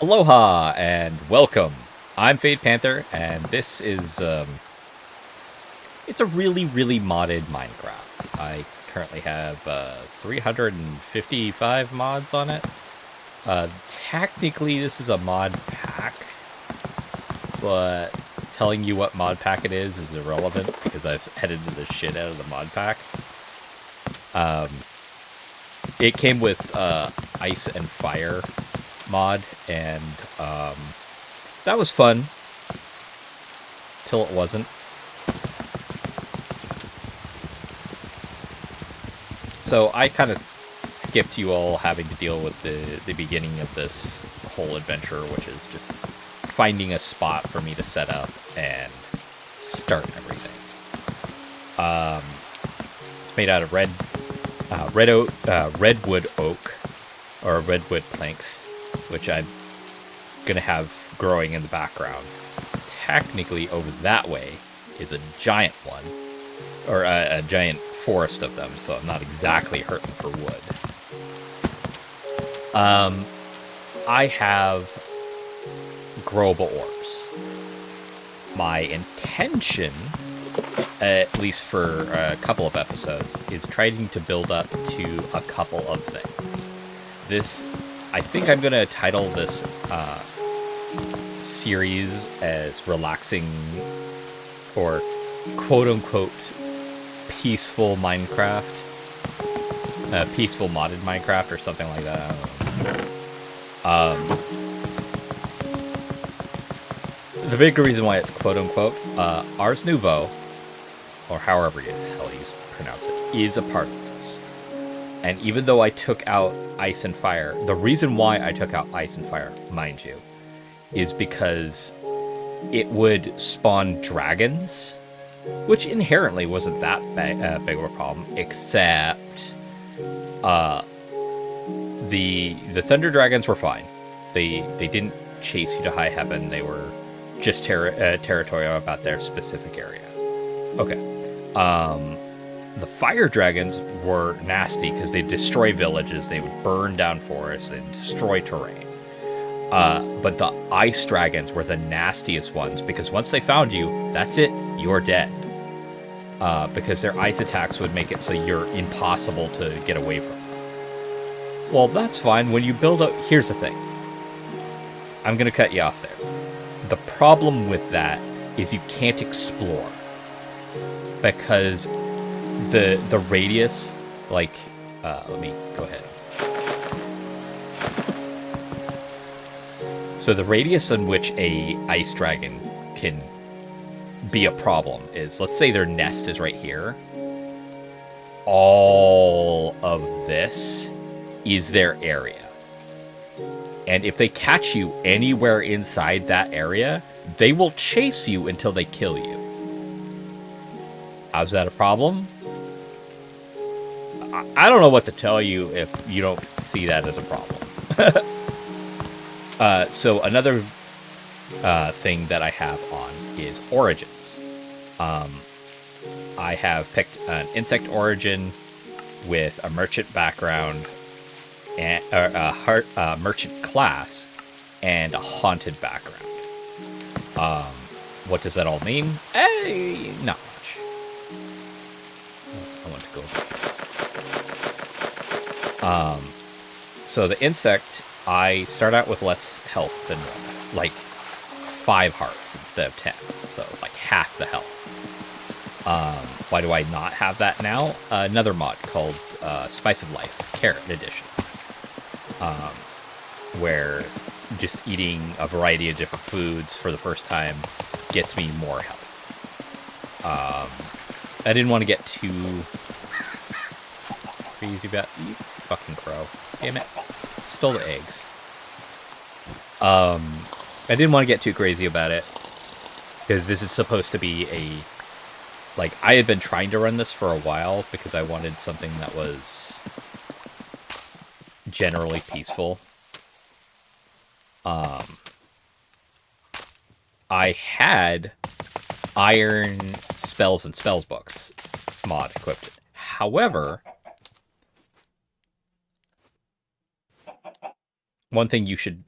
Aloha and welcome. I'm Fade Panther, and this is it's a really modded Minecraft. I currently have 355 mods on it. Technically, this is a mod pack, but telling you what mod pack it is irrelevant because I've edited the shit out of the mod pack. It came with ice and fire mod, and that was fun till it wasn't. So I kind of skipped you all having to deal with the beginning of this whole adventure, which is just finding a spot for me to set up and start everything. It's made out of redwood oak, or redwood planks, which I'm gonna have growing in the background. Technically, over that way is a giant one, or a giant forest of them, so I'm not exactly hurting for wood. I have growable ores. My intention, at least for a couple of episodes, is trying to build up to a couple of things. I think I'm going to title this series as relaxing or quote-unquote peaceful Minecraft. Peaceful modded Minecraft or something like that. I don't know. The big reason why it's quote-unquote Ars Nouveau, or however the hell you pronounce it, is a part of this. And even though I took out ice and fire, the reason why I took out ice and fire, mind you, is because it would spawn dragons, which inherently wasn't that big of a problem, except the thunder dragons were fine. They didn't chase you to high heaven. They were just territorial about their specific area. Okay. The fire dragons were nasty because they destroy villages, they would burn down forests, and destroy terrain. But the ice dragons were the nastiest ones because once they found you, that's it, you're dead. Because their ice attacks would make it so you're impossible to get away from them. Well, that's fine. When you build up... Here's the thing. I'm going to cut you off there. The problem with that is you can't explore. Because the radius, like... let me go ahead. So the radius in which a ice dragon can be a problem is, let's say their nest is right here. All of this is their area. And if they catch you anywhere inside that area, they will chase you until they kill you. How's that a problem? I don't know what to tell you if you don't see that as a problem. So another thing that I have on is origins. I have picked an insect origin with a merchant background, and a merchant class, and a haunted background. What does that all mean? Not much. I want to go. So the insect, I start out with less health than normal, like 5 hearts instead of 10, so like half the health. Why do I not have that now? Another mod called Spice of Life, Carrot Edition, where just eating a variety of different foods for the first time gets me more health. I didn't want to get too crazy about... You fucking crow. Damn it. Stole the eggs. I didn't want to get too crazy about it, because this is supposed to be a... Like, I had been trying to run this for a while because I wanted something that was generally peaceful. I had Iron Spells and Spells Books mod equipped. However, one thing you should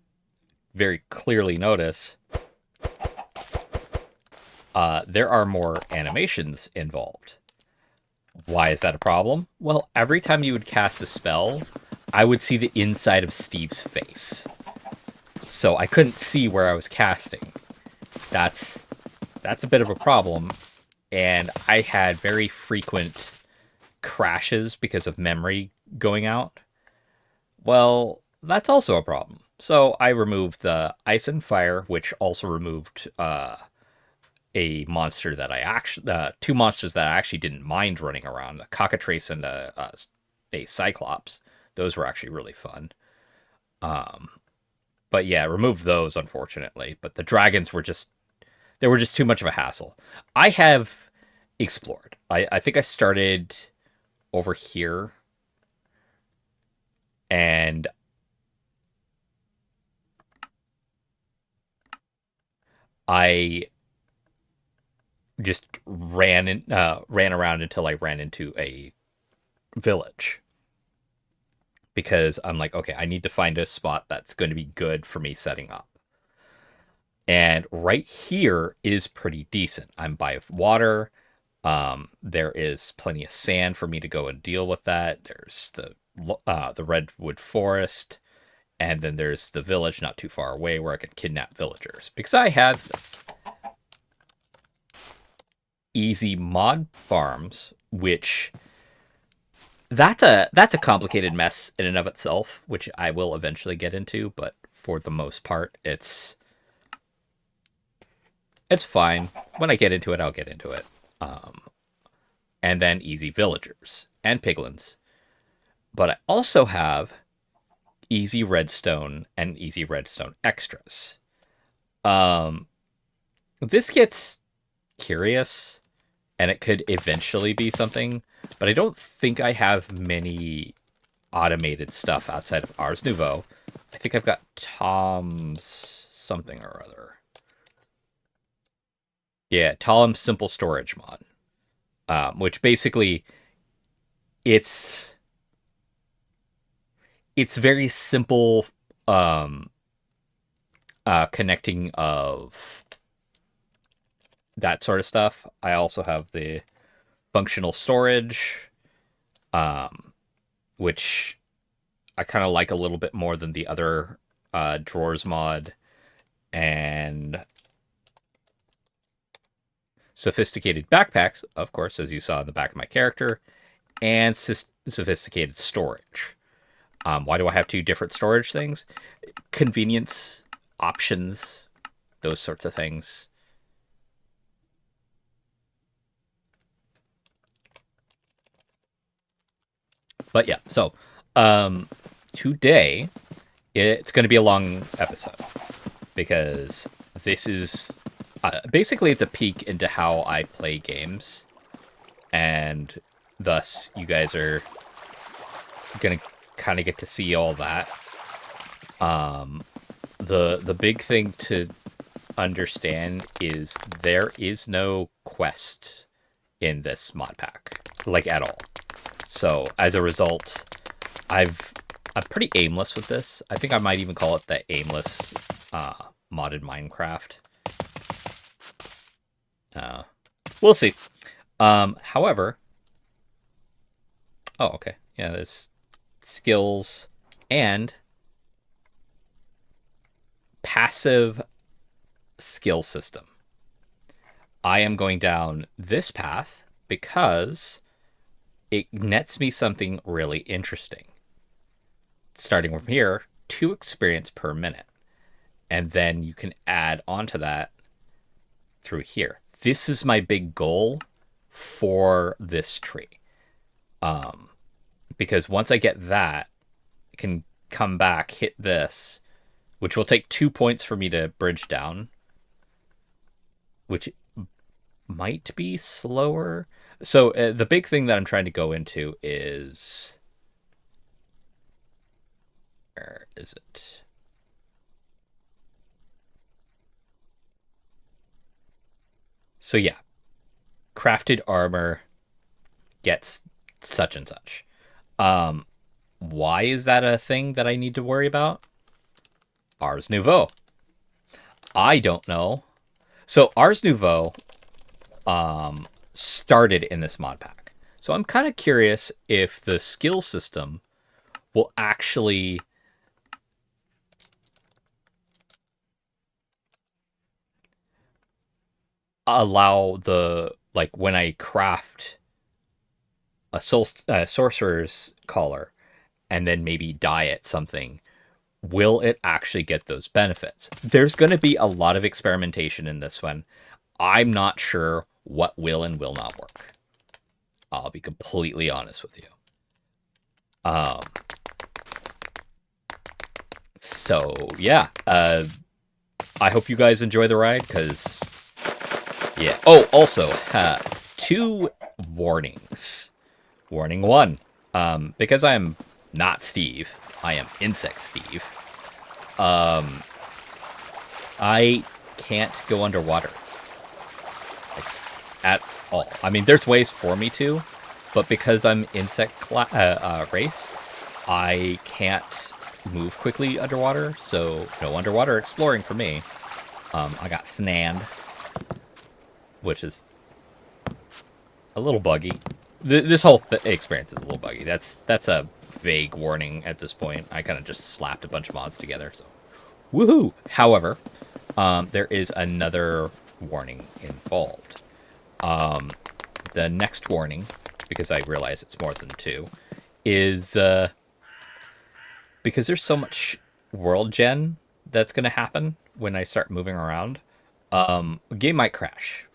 very clearly notice, there are more animations involved. Why is that a problem? Well, every time you would cast a spell, I would see the inside of Steve's face. So I couldn't see where I was casting. That's a bit of a problem. And I had very frequent crashes because of memory going out. Well, that's also a problem. So I removed the ice and fire, which also removed a monster that I actually, two monsters that I actually didn't mind running around, a cockatrice and a cyclops. Those were actually really fun. But yeah, removed those unfortunately. But the dragons were just, they were just too much of a hassle. I have explored. I think I started over here, and I just ran around until I ran into a village, because I'm like, okay, I need to find a spot that's going to be good for me setting up. And right here is pretty decent. I'm by water. There is plenty of sand for me to go and deal with that. There's the redwood forest, and then there's the village not too far away where I can kidnap villagers, because I have easy mod farms, which that's a complicated mess in and of itself, which I will eventually get into, but for the most part, it's fine. When I get into it, I'll get into it. And then easy villagers and piglins. But I also have easy redstone and easy redstone extras. This gets curious, and it could eventually be something, but I don't think I have many automated stuff outside of Ars Nouveau. I think I've got Tom's something or other. Yeah, Tom's Simple Storage mod. Which basically, it's very simple connecting of that sort of stuff. I also have the functional storage, which I kind of like a little bit more than the other drawers mod, and sophisticated backpacks, of course, as you saw in the back of my character, and sophisticated storage. Why do I have two different storage things? Convenience, options, those sorts of things. But yeah, so today it's going to be a long episode, because this is basically it's a peek into how I play games, and thus you guys are going to kind of get to see all that. The big thing to understand is there is no quest in this mod pack, like, at all. So as a result, I'm pretty aimless with this. I think I might even call it the aimless modded Minecraft. We'll see. However, oh, okay, yeah, there's skills and passive skill system. I am going down this path because it nets me something really interesting. Starting from here, 2 experience per minute. And then you can add onto that through here. This is my big goal for this tree. Because once I get that, I can come back, hit this, which will take 2 points for me to bridge down, which might be slower. So the big thing that I'm trying to go into is, where is it? So yeah, crafted armor gets such and such. Why is that a thing that I need to worry about? Ars Nouveau. I don't know. So Ars Nouveau started in this mod pack. So I'm kind of curious if the skill system will actually allow the, like, when I craft a sorcerer's collar and then maybe dye it something, will it actually get those benefits? There's going to be a lot of experimentation in this one. I'm not sure what will and will not work. I'll be completely honest with you. So yeah, I hope you guys enjoy the ride, because yeah. Oh, also, 2 warnings. Warning 1, because I'm not Steve, I am Insect Steve. I can't go underwater, like, at all. I mean, there's ways for me to, but because I'm insect race, I can't move quickly underwater, so no underwater exploring for me. I got snanned, which is a little buggy. This whole experience is a little buggy. That's a vague warning at this point. I kind of just slapped a bunch of mods together, so woohoo! However, there is another warning involved. The next warning, because I realize it's more than 2, is because there's so much world gen that's going to happen when I start moving around. The game might crash,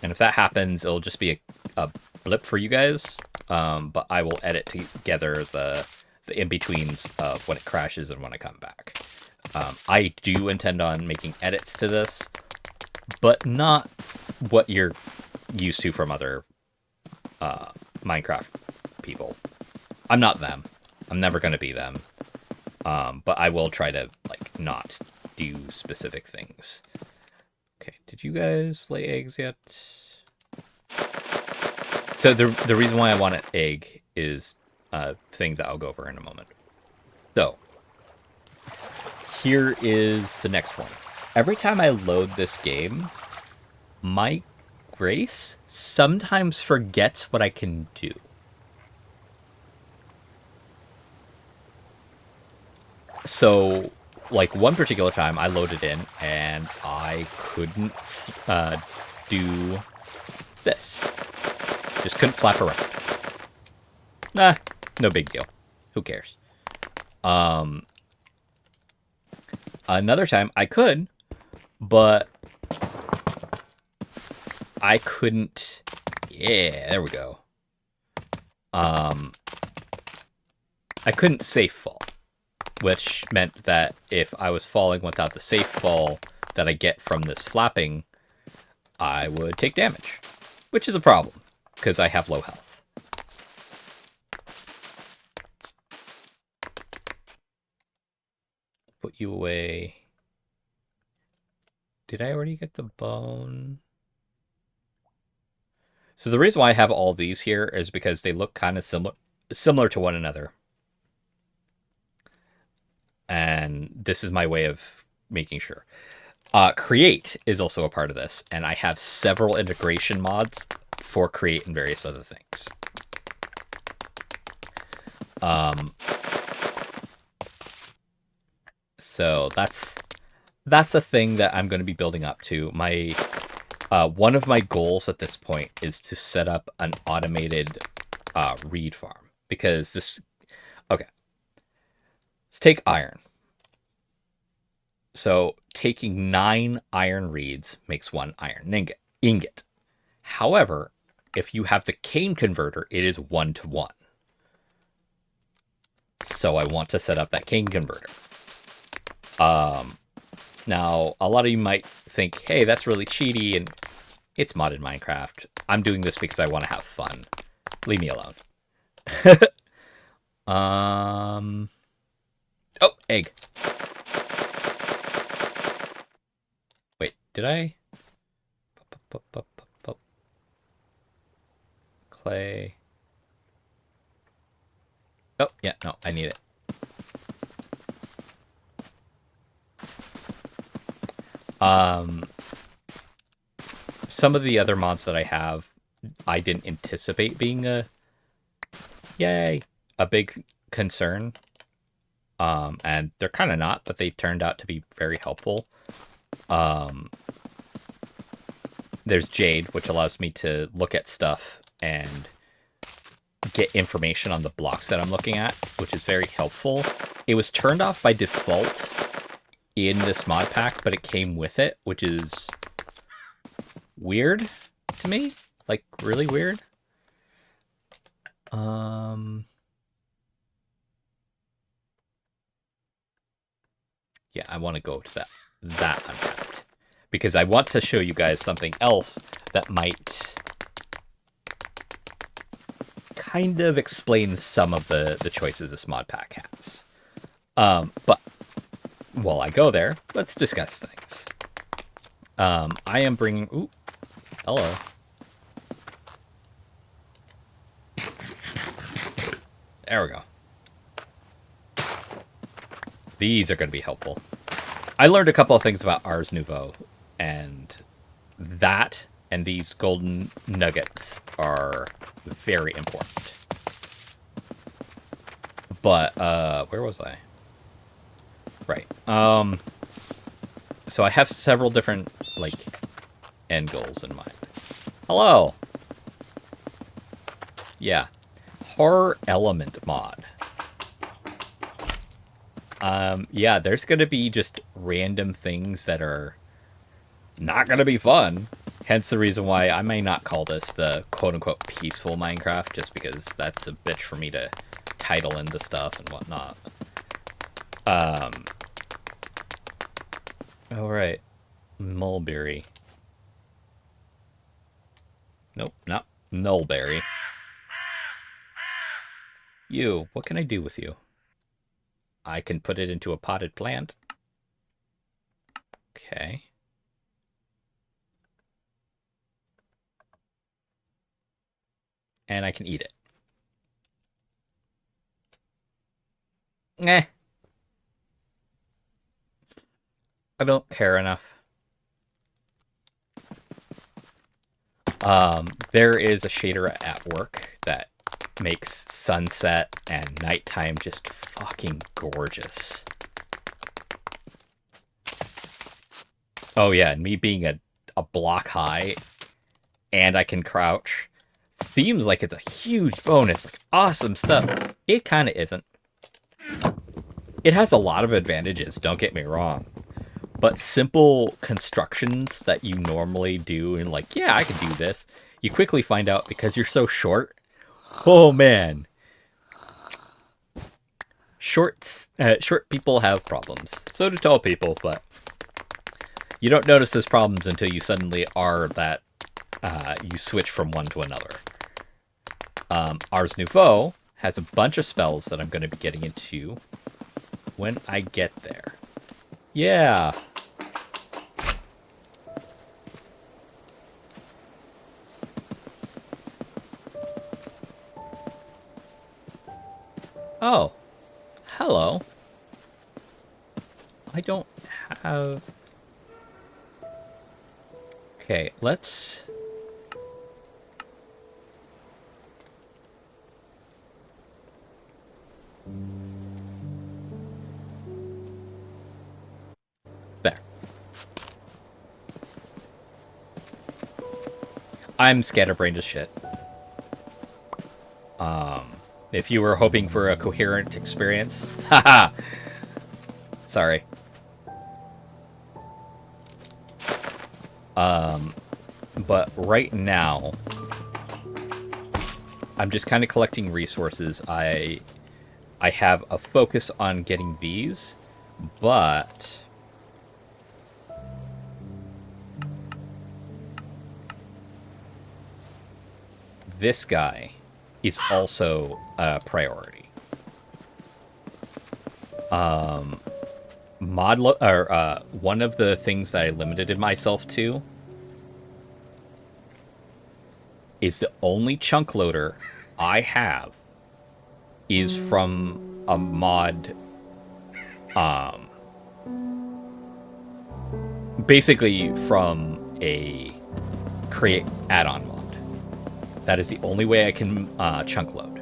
and if that happens, it'll just be a blip for you guys. But I will edit together the in-betweens of when it crashes and when I come back. I do intend on making edits to this, but not what you're used to from other Minecraft people. I'm not them. I'm never going to be them. But I will try to, like, not do specific things. Okay, did you guys lay eggs yet? So the reason why I want an egg is a thing that I'll go over in a moment. So, here is the next one. Every time I load this game, my Grace sometimes forgets what I can do. So, like, one particular time I loaded in and I couldn't do this. Just couldn't flap around. Nah, no big deal. Who cares? Another time I could, but I couldn't. Yeah, there we go. I couldn't safe fall, which meant that if I was falling without the safe fall that I get from this flapping, I would take damage, which is a problem because I have low health. Put you away. Did I already get the bone? So the reason why I have all these here is because they look kind of similar to one another. And this is my way of making sure. Create is also a part of this, and I have several integration mods for Create and various other things. So that's a thing that I'm going to be building up to. My one of my goals at this point is to set up an automated reed farm, because this. Okay, let's take iron. So taking 9 iron reeds makes 1 iron ingot. However, if you have the cane converter, it is 1-to-1. So I want to set up that cane converter. Now, a lot of you might think, hey, that's really cheaty, and it's modded Minecraft. I'm doing this because I want to have fun. Leave me alone. Oh, egg. Wait, did I? Clay. Oh, yeah, no, I need it. Um, some of the other mods that I have, I didn't anticipate being a big concern. And they're kind of not, but they turned out to be very helpful. Um, there's Jade, which allows me to look at stuff and get information on the blocks that I'm looking at, which is very helpful. It was turned off by default in this mod pack, but it came with it, which is weird to me. Like, really weird. Yeah, I want to go to that unwrapped. Because I want to show you guys something else that might kind of explain some of the choices this mod pack has. But while I go there, let's discuss things. I am bringing... Ooh, hello. There we go. These are going to be helpful. I learned a couple of things about Ars Nouveau, and that and these golden nuggets are very important. But, where was I? Right. So I have several different, like, end goals in mind. Hello! Yeah. Horror element mod. Yeah, there's gonna be just random things that are not gonna be fun. Hence the reason why I may not call this the quote-unquote peaceful Minecraft, just because that's a bitch for me to title into stuff and whatnot. Alright. Mulberry. Nope, not Nullberry. You, what can I do with you? I can put it into a potted plant. Okay. And I can eat it. Eh. I don't care enough. There is a shader at work that makes sunset and nighttime just fucking gorgeous. Oh yeah, and me being a block high and I can crouch seems like it's a huge bonus, like awesome stuff. It kind of isn't. It has a lot of advantages, don't get me wrong. But simple constructions that you normally do and like, yeah, I can do this, you quickly find out because you're so short. Oh man. Short people have problems. So do tall people, but you don't notice those problems until you suddenly are that you switch from one to another. Ars Nouveau has a bunch of spells that I'm going to be getting into when I get there. Yeah. Oh. Hello. I don't have... Okay, let's... There. I'm scatterbrained as shit. If you were hoping for a coherent experience, haha. Sorry. But right now, I'm just kind of collecting resources. I have a focus on getting these, but this guy is also a priority. One of the things that I limited myself to is the only chunk loader I have is from a mod basically from a create add-on mod. That is the only way I can chunk load.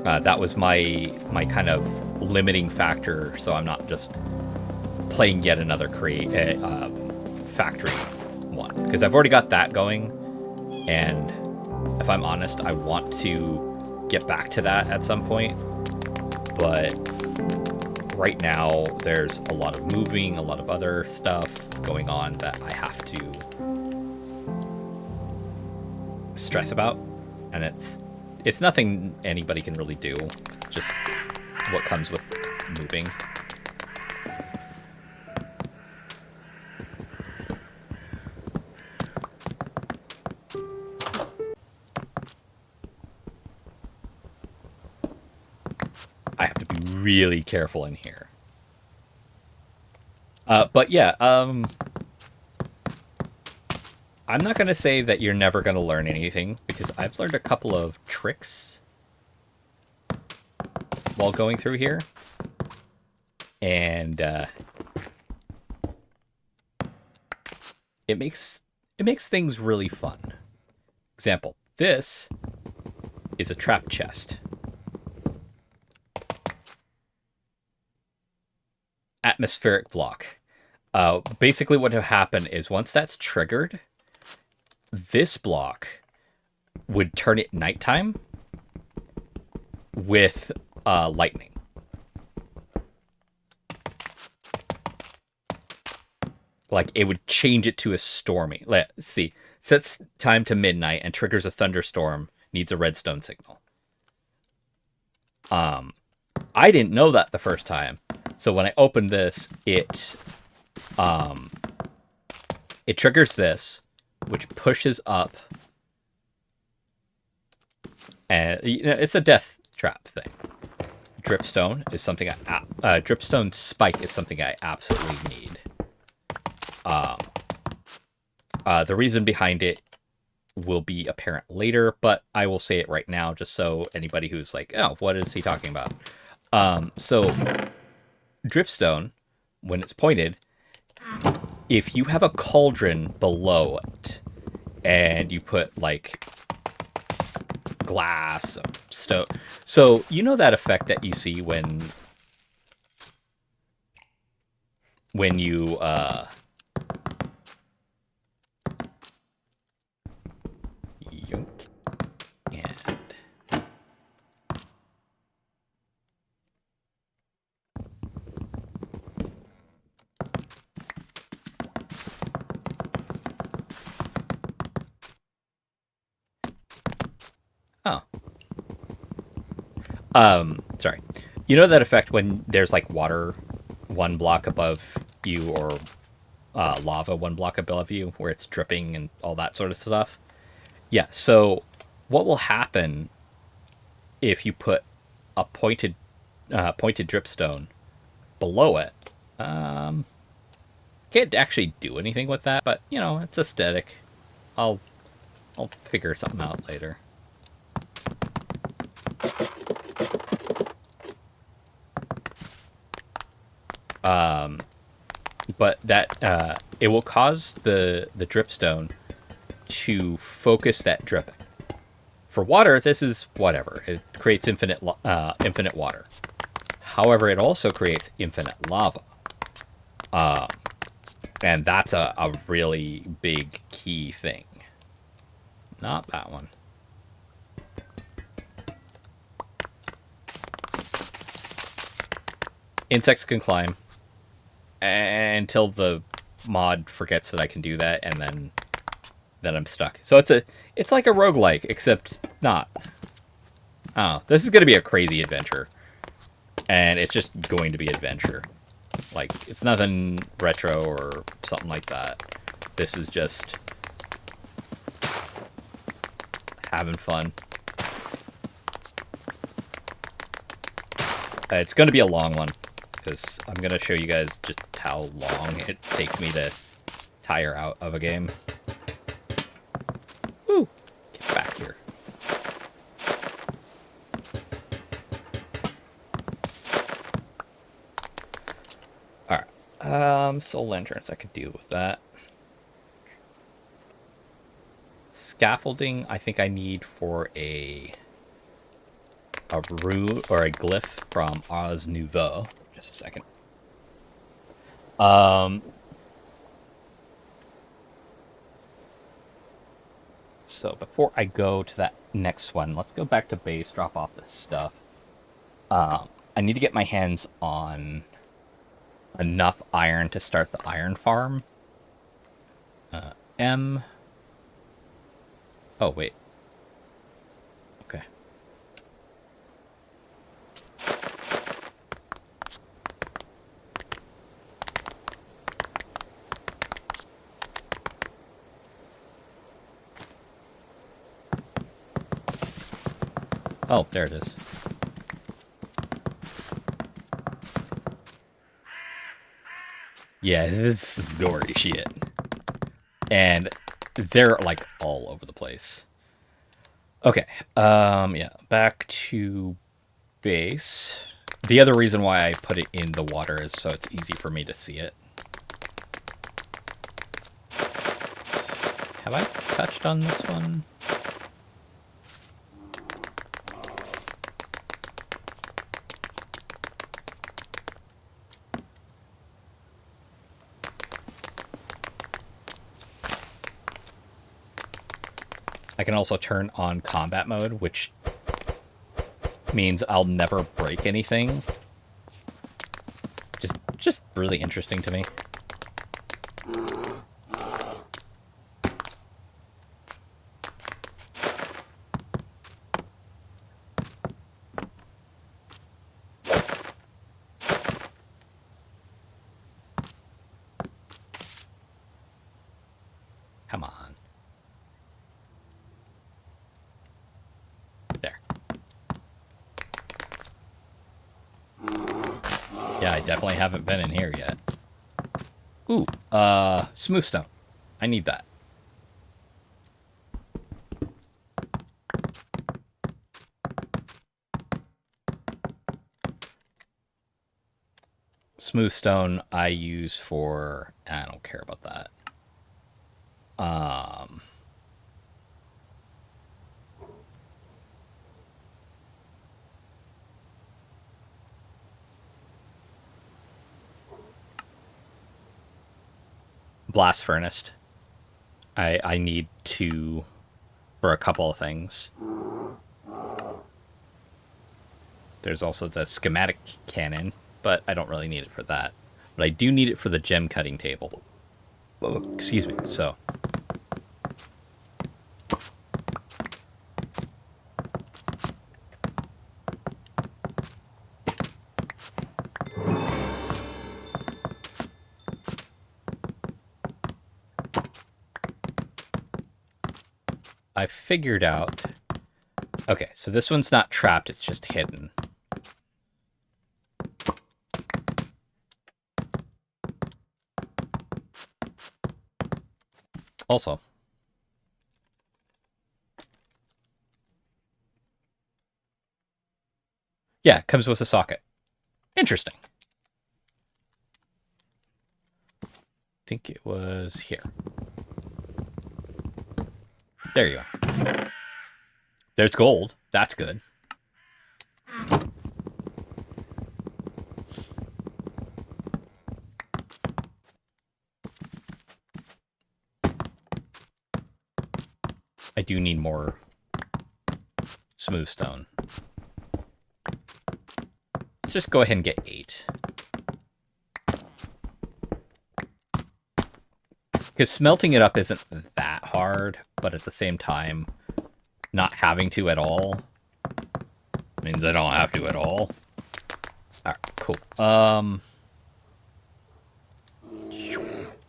That was my kind of limiting factor, so I'm not just playing yet another factory one, because I've already got that going, and if I'm honest, I want to get back to that at some point, but right now there's a lot of moving, a lot of other stuff going on that I have to stress about, and it's nothing anybody can really do, just what comes with moving. I have to be really careful in here. But yeah, I'm not going to say that you're never going to learn anything, because I've learned a couple of tricks while going through here. And it makes things really fun. Example, this is a trap chest. Atmospheric block. Basically what will happen is once that's triggered, this block would turn it nighttime with lightning. Like, it would change it to a stormy. Let's see. Sets time to midnight and triggers a thunderstorm. Needs a redstone signal. I didn't know that the first time. So when I opened this, it triggers this, which pushes up, and it's a death trap thing. Dripstone is something dripstone spike is something I absolutely need. The reason behind it will be apparent later, but I will say it right now, just so anybody who's like, oh, what is he talking about? So dripstone, when it's pointed, if you have a cauldron below it and you put like glass, stone, so you know that effect that you see when you yoink and sorry. You know that effect when there's like water one block above you, or lava one block above you, where it's dripping and all that sort of stuff? Yeah, so what will happen if you put a pointed dripstone below it? Can't actually do anything with that, but you know, it's aesthetic. I'll figure something out later. But that it will cause the dripstone to focus that dripping. For water, this is whatever. It creates infinite water. However, it also creates infinite lava. And that's a really big key thing. Not that one. Insects can climb until the mod forgets that I can do that, and then I'm stuck. So it's like a roguelike, except not. Oh, this is going to be a crazy adventure. And it's just going to be adventure. Like, it's nothing retro or something like that. This is just having fun. It's going to be a long one, because I'm going to show you guys just how long it takes me to tire out of a game. Woo! Get back here. Alright. Soul lanterns, I could deal with that. Scaffolding, I think I need for a rune or a glyph from Oz Nouveau. Just a second. So before I go to that next one, let's go back to base, drop off this stuff. I need to get my hands on enough iron to start the iron farm. M. Oh, wait. Okay. Oh, there it is. Yeah, this is gory shit. And they're like all over the place. Okay. Yeah, back to base. The other reason why I put it in the water is so it's easy for me to see it. Have I touched on this one? I can also turn on combat mode, which means I'll never break anything. Just really interesting to me. Come on. There. Yeah, I definitely haven't been in here yet. Ooh, smooth stone. I need that. Smooth stone I use for... I don't care about that. Blast furnace. I need to for a couple of things. There's also the schematic cannon, but I don't really need it for that. But I do need it for the gem cutting table. Oh, excuse me. So I figured out... Okay, so this one's not trapped, it's just hidden. Also, yeah, it comes with a socket. Interesting. I think it was here. There you are. There's gold. That's good. I do need more smooth stone. Let's just go ahead and get 8. Because smelting it up isn't that hard, but at the same time, not having to at all means I don't have to at all. Alright, cool.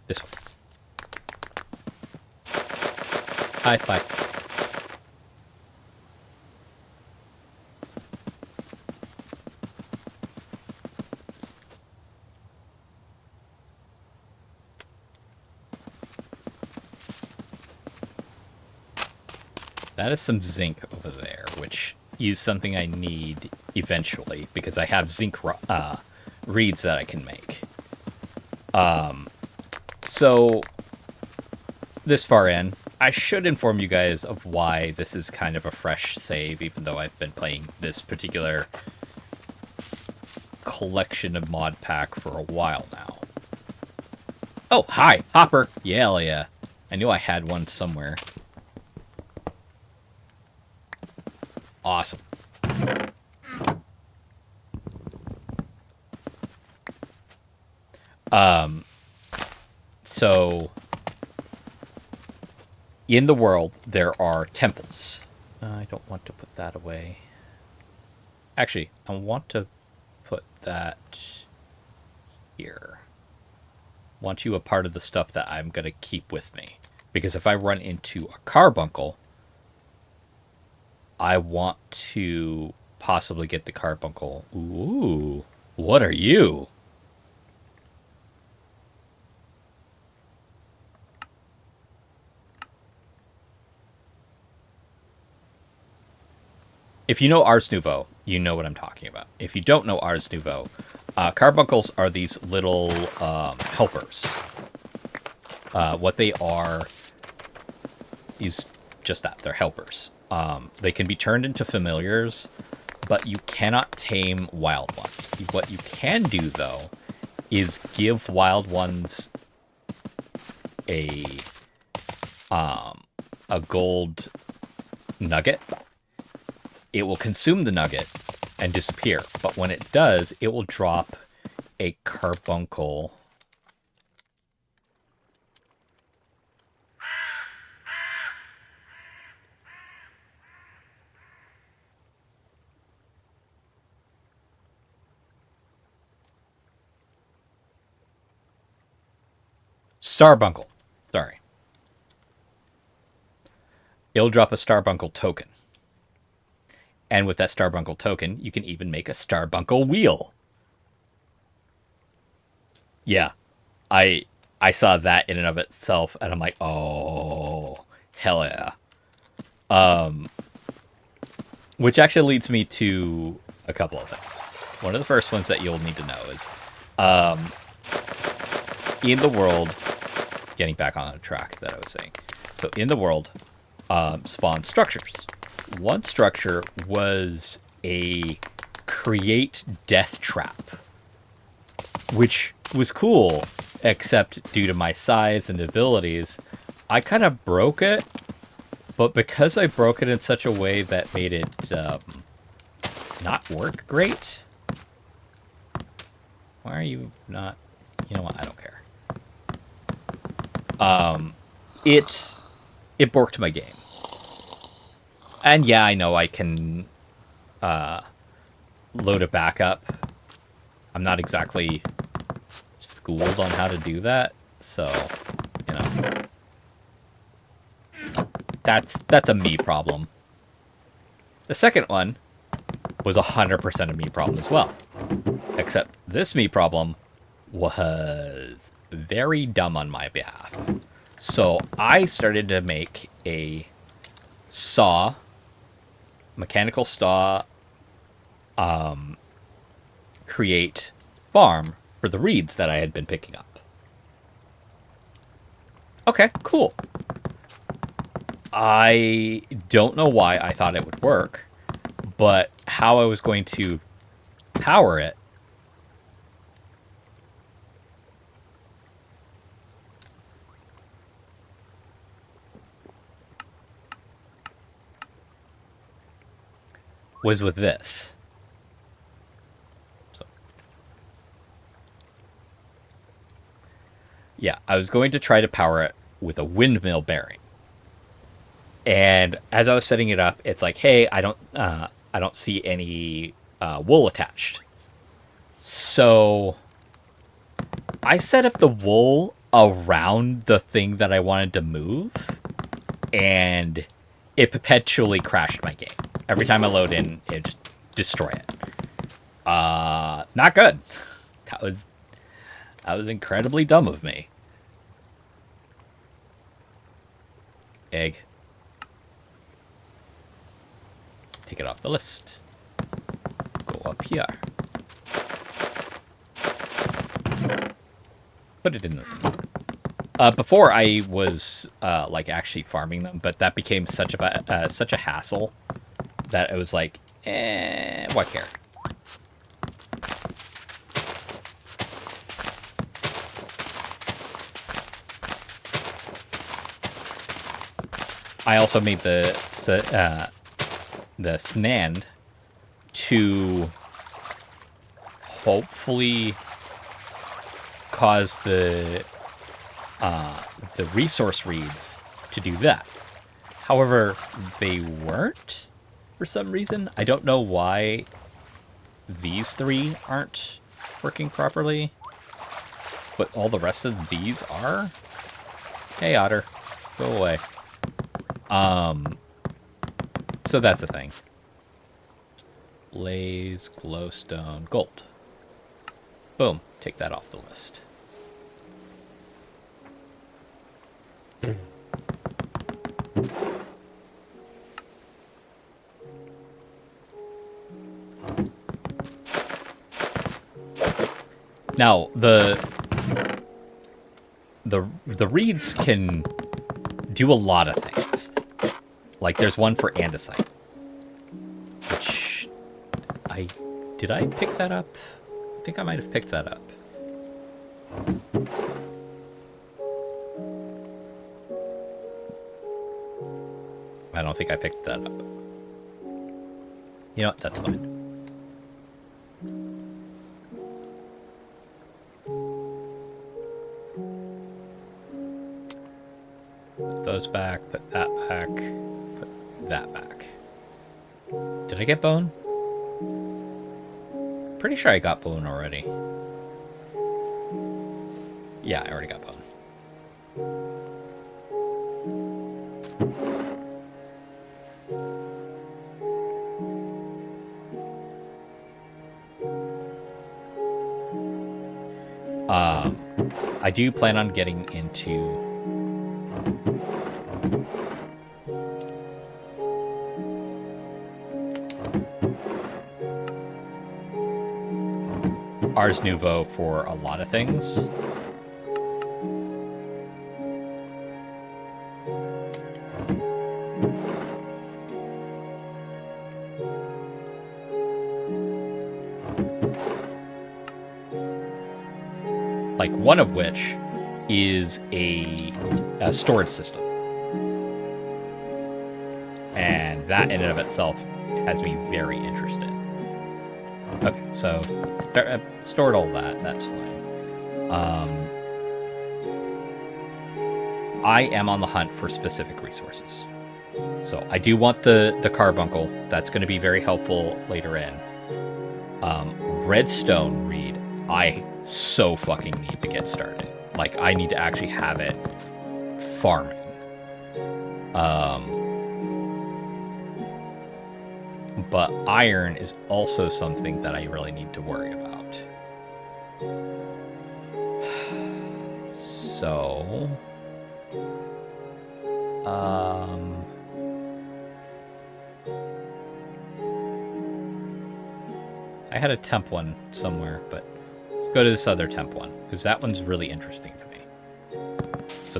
This one. Hi, bye. That is some zinc over there, which is something I need eventually, because I have zinc reeds that I can make. So, this far in, I should inform you guys of why this is kind of a fresh save, even though I've been playing this particular collection of mod pack for a while now. Oh, hi, Hopper. Yeah, yeah. I knew I had one somewhere. Awesome. So, in the world, there are temples. I don't want to put that away. Actually, I want to put that here. Want you a part of the stuff that I'm going to keep with me. Because if I run into a carbuncle, I want to possibly get the carbuncle. Ooh, what are you? If you know Ars Nouveau, you know what I'm talking about. If you don't know Ars Nouveau, carbuncles are these little helpers. What they are is just that. They're helpers. They can be turned into familiars, but you cannot tame wild ones. What you can do, though, is give wild ones a gold nugget. It will consume the nugget and disappear. But when it does, it will drop a carbuncle. Starbuncle. Sorry. It'll drop a Starbuncle token. And with that Starbuncle token, you can even make a Starbuncle wheel. Yeah. I saw that in and of itself, and I'm like, oh, hell yeah. Which actually leads me to a couple of things. One of the first ones that you'll need to know is, in the world, getting back on the track that I was saying. So in the world, spawn structures. One structure was a create death trap, which was cool, except due to my size and abilities, I kind of broke it. But because I broke it in such a way that made it not work great. Why are you not? You know what? I don't care. It borked my game. And yeah, I know I can load it back up. I'm not exactly schooled on how to do that, so you know. That's a me problem. The second one was 100% a me problem as well. Except this me problem was very dumb on my behalf. So I started to make a saw, mechanical saw, create farm for the reeds that I had been picking up. Okay, cool. I don't know why I thought it would work, but how I was going to power it was with this. So, yeah, I was going to try to power it with a windmill bearing. And as I was setting it up, it's like, hey, I don't see any wool attached. So I set up the wool around the thing that I wanted to move, and it perpetually crashed my game. Every time I load in, it just destroy it. Not good. That was incredibly dumb of me. Egg. Take it off the list. Go up here. put it in this. Before I was like actually farming them, but that became such a hassle that it was like, why care? I also made the Snand to hopefully cause the resource reads to do that. However, they weren't for some reason. I don't know why these three aren't working properly, but all the rest of these are. Hey, Otter, go away. So that's the thing. Blaze, glowstone, gold. Boom, take that off the list. Now, the reeds can do a lot of things. Like, there's one for andesite. Which, did I pick that up? I think I might have picked that up. I don't think I picked that up. You know what? That's fine. Put those back, put that back, put that back. Did I get bone? Pretty sure I got bone already. Yeah, I already got bone. I do plan on getting into Ars Nouveau for a lot of things. Like one of which is a storage system. And that in and of itself has me very interested. Okay, so stored all that. That's fine. I am on the hunt for specific resources. So I do want the carbuncle. That's going to be very helpful later in. Redstone reed. I so fucking need to get started. Like, I need to actually have it farming. But iron is also something that I really need to worry about. So... I had a temp one somewhere, but let's go to this other temp one, because that one's really interesting to me. So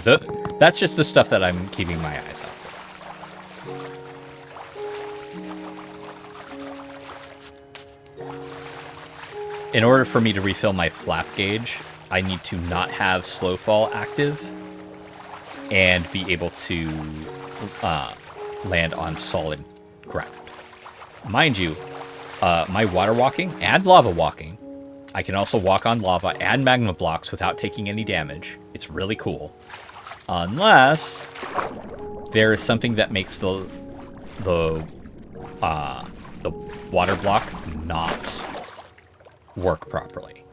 that's just the stuff that I'm keeping my eyes on. In order for me to refill my flap gauge, I need to not have slow fall active and be able to land on solid ground. Mind you, my water walking and lava walking, I can also walk on lava and magma blocks without taking any damage. It's really cool. Unless there is something that makes the water block not work properly.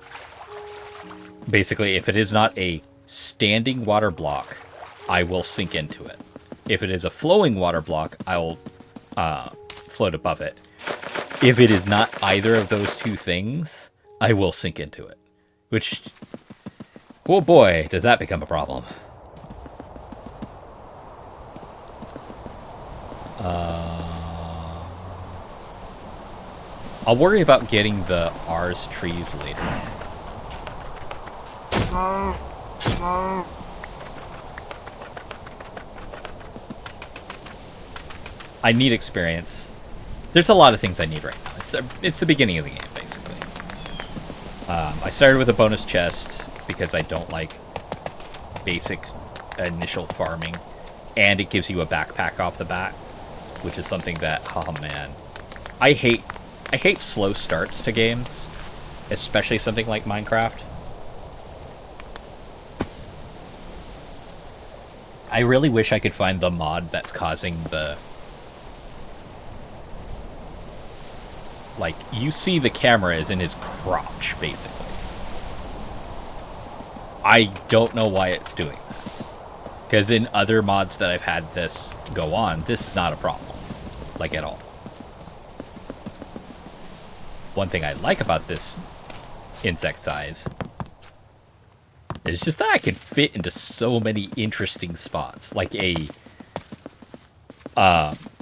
Basically, if it is not a standing water block, I will sink into it. If it is a flowing water block, I will float above it. If it is not either of those two things, I will sink into it. Which, oh boy, does that become a problem. I'll worry about getting the Ars trees later. I need experience. There's a lot of things I need right now. It's the beginning of the game, basically. I started with a bonus chest because I don't like basic initial farming, and it gives you a backpack off the bat, which is something that, oh man, I hate slow starts to games, especially something like Minecraft. I really wish I could find the mod that's causing the... Like, you see the camera is in his crotch, basically. I don't know why it's doing that. Because in other mods that I've had this go on, this is not a problem. Like, at all. One thing I like about this insect size is just that I can fit into so many interesting spots. Like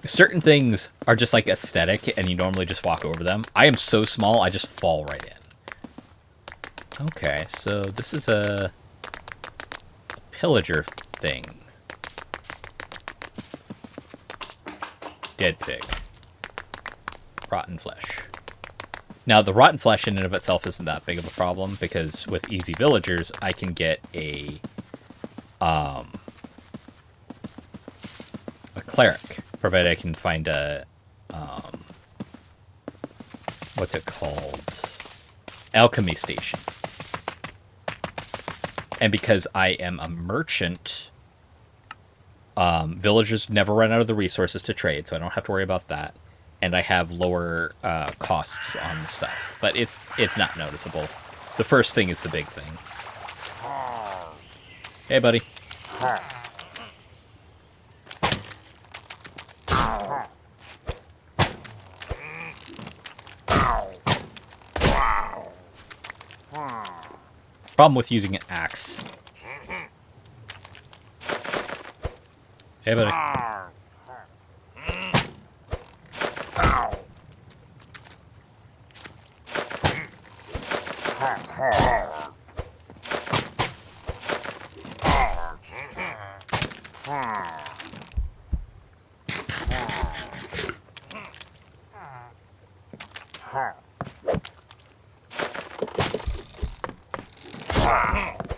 certain things are just like aesthetic and you normally just walk over them. I am so small, I just fall right in. Okay, so this is a pillager thing. Dead pig. Rotten flesh. Now, the rotten flesh in and of itself isn't that big of a problem, because with easy villagers, I can get a cleric, provided I can find a, what's it called? Alchemy station. And because I am a merchant, villagers never run out of the resources to trade, so I don't have to worry about that. And I have lower costs on the stuff. But it's not noticeable. The first thing is the big thing. Hey, buddy. Problem with using an axe. Hey, buddy.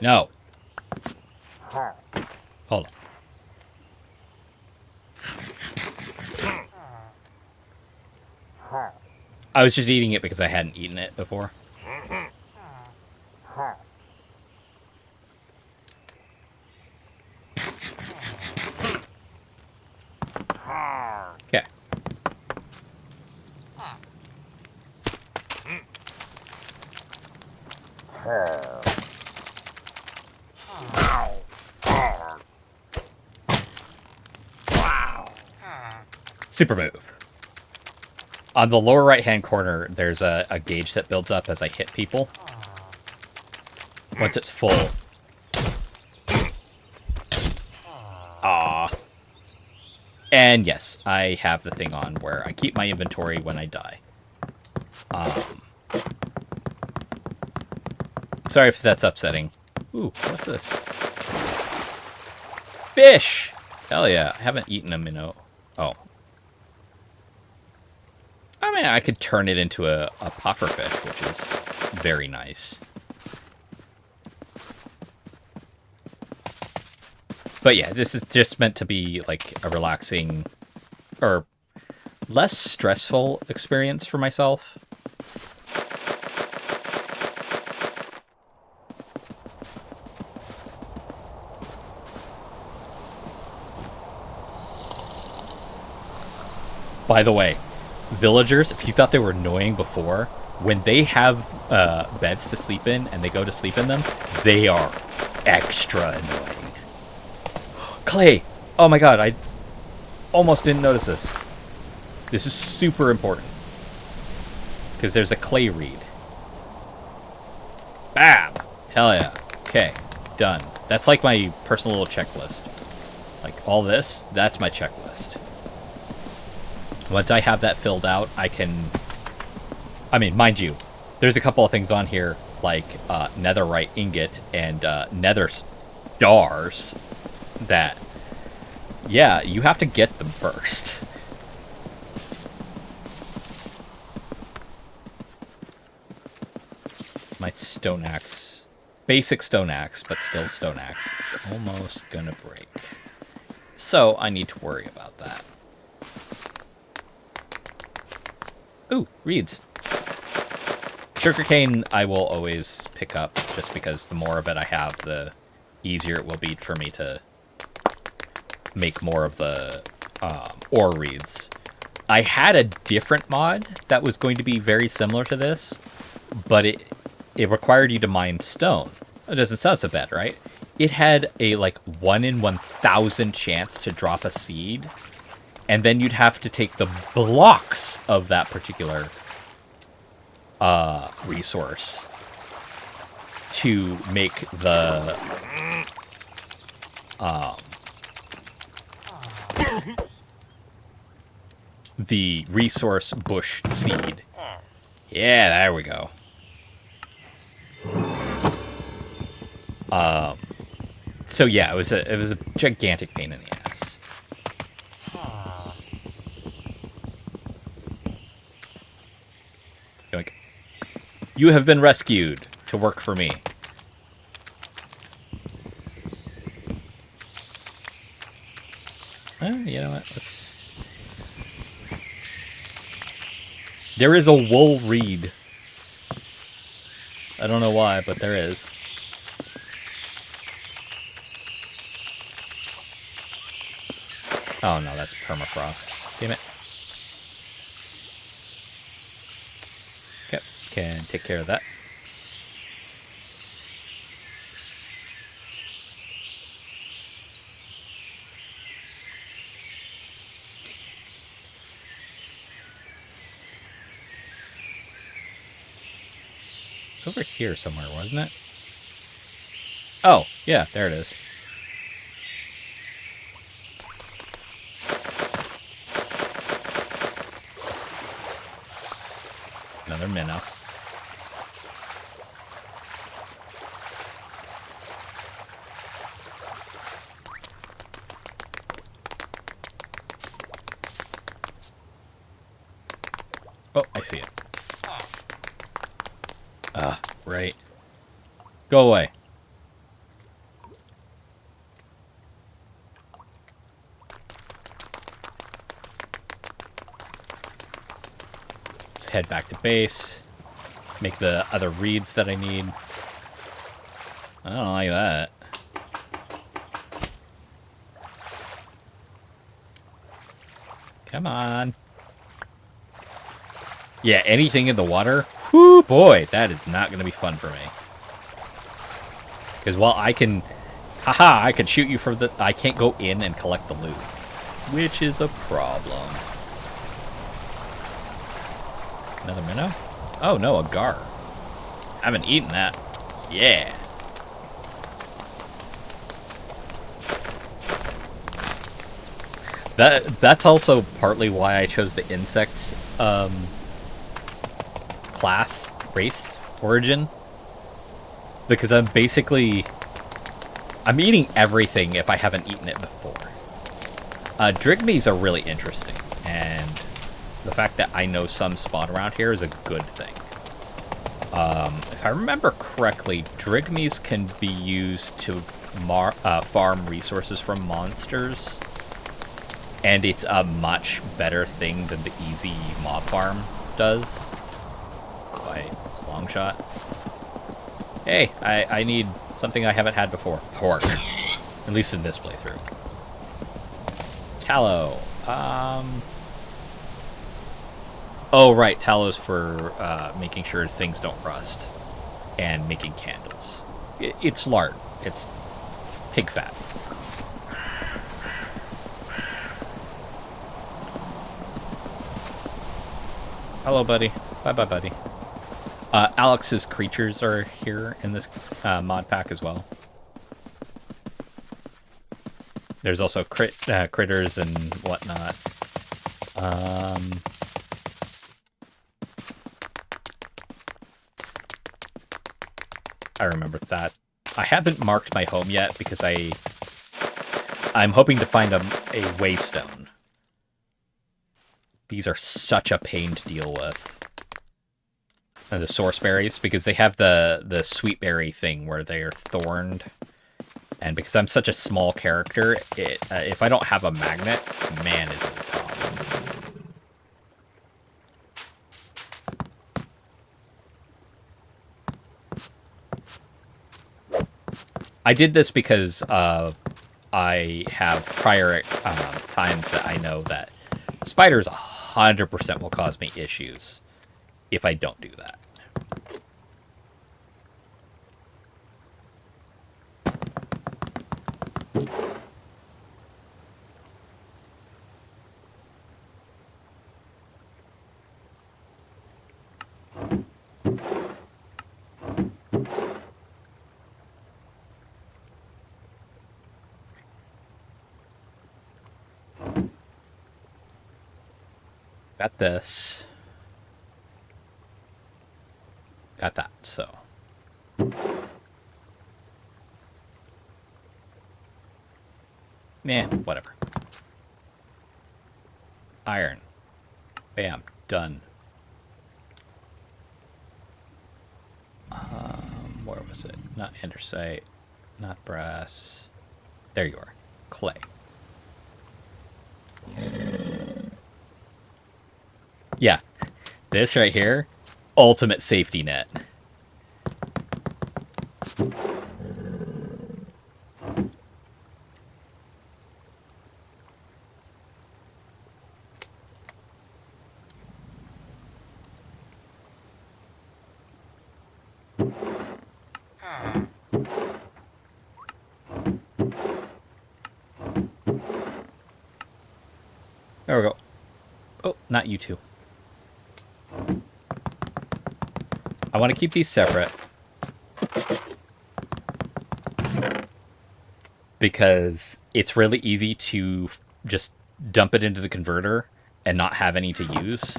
No. Hold on. I was just eating it because I hadn't eaten it before. Okay. Super move. On the lower right-hand corner, there's a gauge that builds up as I hit people. Once it's full. Ah. And yes, I have the thing on where I keep my inventory when I die. Sorry if that's upsetting. Ooh, what's this? Fish! Hell yeah, I haven't eaten them in a... Oh. I mean, I could turn it into a puffer fish, which is very nice. But yeah, this is just meant to be like a relaxing or less stressful experience for myself. By the way, villagers, if you thought they were annoying before, when they have beds to sleep in and they go to sleep in them, they are extra annoying. Clay! Oh my god, I almost didn't notice this. This is super important. Because there's a clay reed. Bam! Hell yeah. Okay, done. That's like my personal little checklist. Like all this, that's my checklist. Once I have that filled out, I can... I mean, mind you, there's a couple of things on here, like netherite ingot and nether stars that, yeah, you have to get them first. My stone axe, basic stone axe, but still stone axe, is almost gonna break. So I need to worry about that. Ooh, reeds. Sugarcane I will always pick up, just because the more of it I have, the easier it will be for me to make more of the ore reeds. I had a different mod that was going to be very similar to this, but it required you to mine stone. It doesn't sound so bad, right? It had a, like, 1 in 1,000 chance to drop a seed, and then you'd have to take the blocks of that particular resource to make the resource bush seed. Yeah, there we go. So yeah, it was a gigantic pain in the ass. Yoink. You have been rescued to work for me. You know what? There is a wool reed. I don't know why, but there is. Oh no, that's permafrost. Damn it. Okay, can take care of that. It's over here somewhere, wasn't it? Oh, yeah, there it is. Another minnow. Oh, I see it. Right. Go away. Let's head back to base. Make the other reeds that I need. I don't like that. Come on. Yeah, anything in the water? Whoo, boy, that is not going to be fun for me. Because while I can... Haha, I can shoot you from the... I can't go in and collect the loot. Which is a problem. Another minnow? Oh, no, a gar. I haven't eaten that. Yeah. That's also partly why I chose the insect class, race, origin. Because I'm eating everything if I haven't eaten it before. Drigmees are really interesting, and the fact that I know some spawn around here is a good thing. If I remember correctly, Drigmees can be used to farm resources from monsters, and it's a much better thing than the easy mob farm does. By long shot. Hey, I need something I haven't had before. Pork. At least in this playthrough. Tallow. Oh, right. Tallow's for making sure things don't rust. And making candles. It's lard. It's pig fat. Hello, buddy. Bye-bye, buddy. Alex's creatures are here in this mod pack as well. There's also critters and whatnot. I remember that I haven't marked my home yet because I'm hoping to find a waystone. These are such a pain to deal with. And the source berries, because they have the sweet berry thing where they are thorned. And because I'm such a small character, if I don't have a magnet, man, is it a problem. I did this because I have prior times that I know that spiders 100% will cause me issues if I don't do that. Got this. Got that, so. Meh, whatever. Iron. Bam, done. Where was it? Not andesite, not brass. There you are. Clay. Yeah, this right here, ultimate safety net. There we go. Oh, not you two. I want to keep these separate because it's really easy to just dump it into the converter and not have any to use.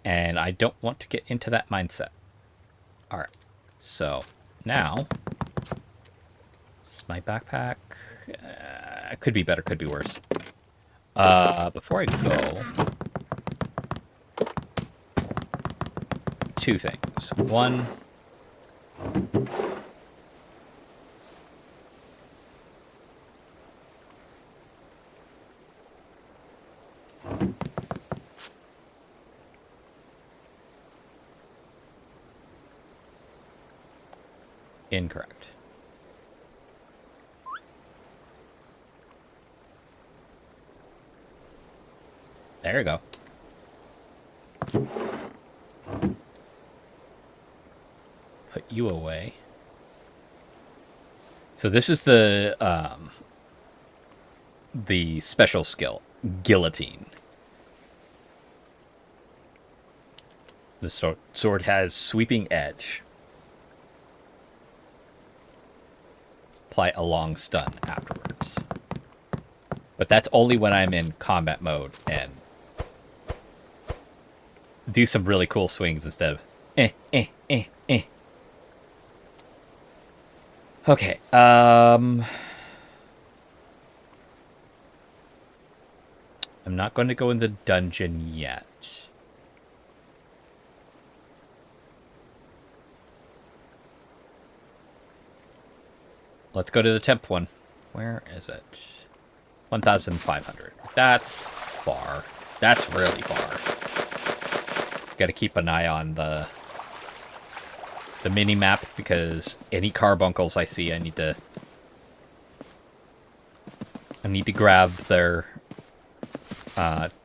And I don't want to get into that mindset. All right. So now, my backpack could be better, could be worse. Before I go, two things. One, incorrect. There you go. Put you away. So this is the special skill, guillotine. The sword has sweeping edge. Apply a long stun afterwards. But that's only when I'm in combat mode and do some really cool swings instead of Okay, I'm not going to go in the dungeon yet. Let's go to the temp one. Where is it? 1,500. That's far. That's really far. Got to keep an eye on the mini map because any carbuncles I see, I need to grab their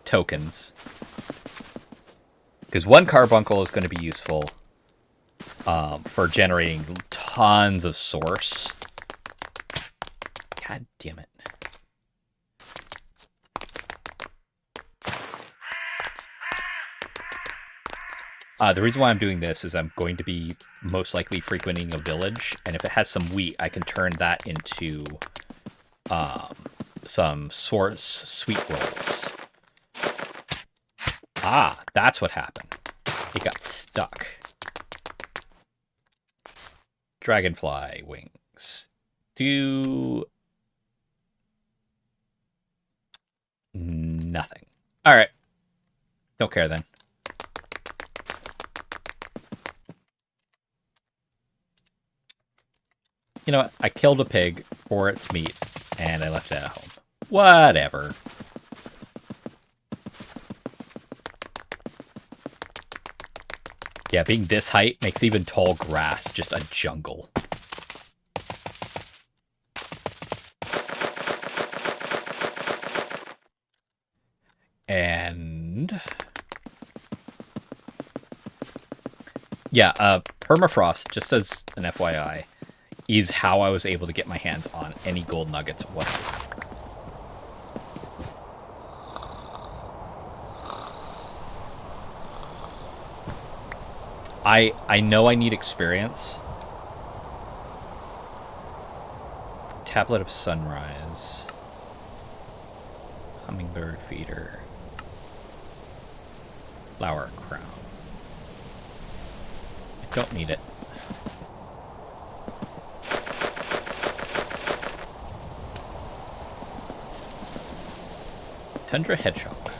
tokens. Because one carbuncle is going to be useful for generating tons of source. God damn it. The reason why I'm doing this is I'm going to be most likely frequenting a village, and if it has some wheat, I can turn that into some source sweet rolls. Ah, that's what happened. It got stuck. Dragonfly wings. Do nothing. Alright. Don't care then. You know what? I killed a pig for its meat, and I left it at home. Whatever. Yeah, being this height makes even tall grass just a jungle. And... yeah, permafrost, just as an FYI, is how I was able to get my hands on any gold nuggets whatsoever. I know I need experience. Tablet of Sunrise. Hummingbird feeder. Flower crown. I don't need it. Tundra hedgehog.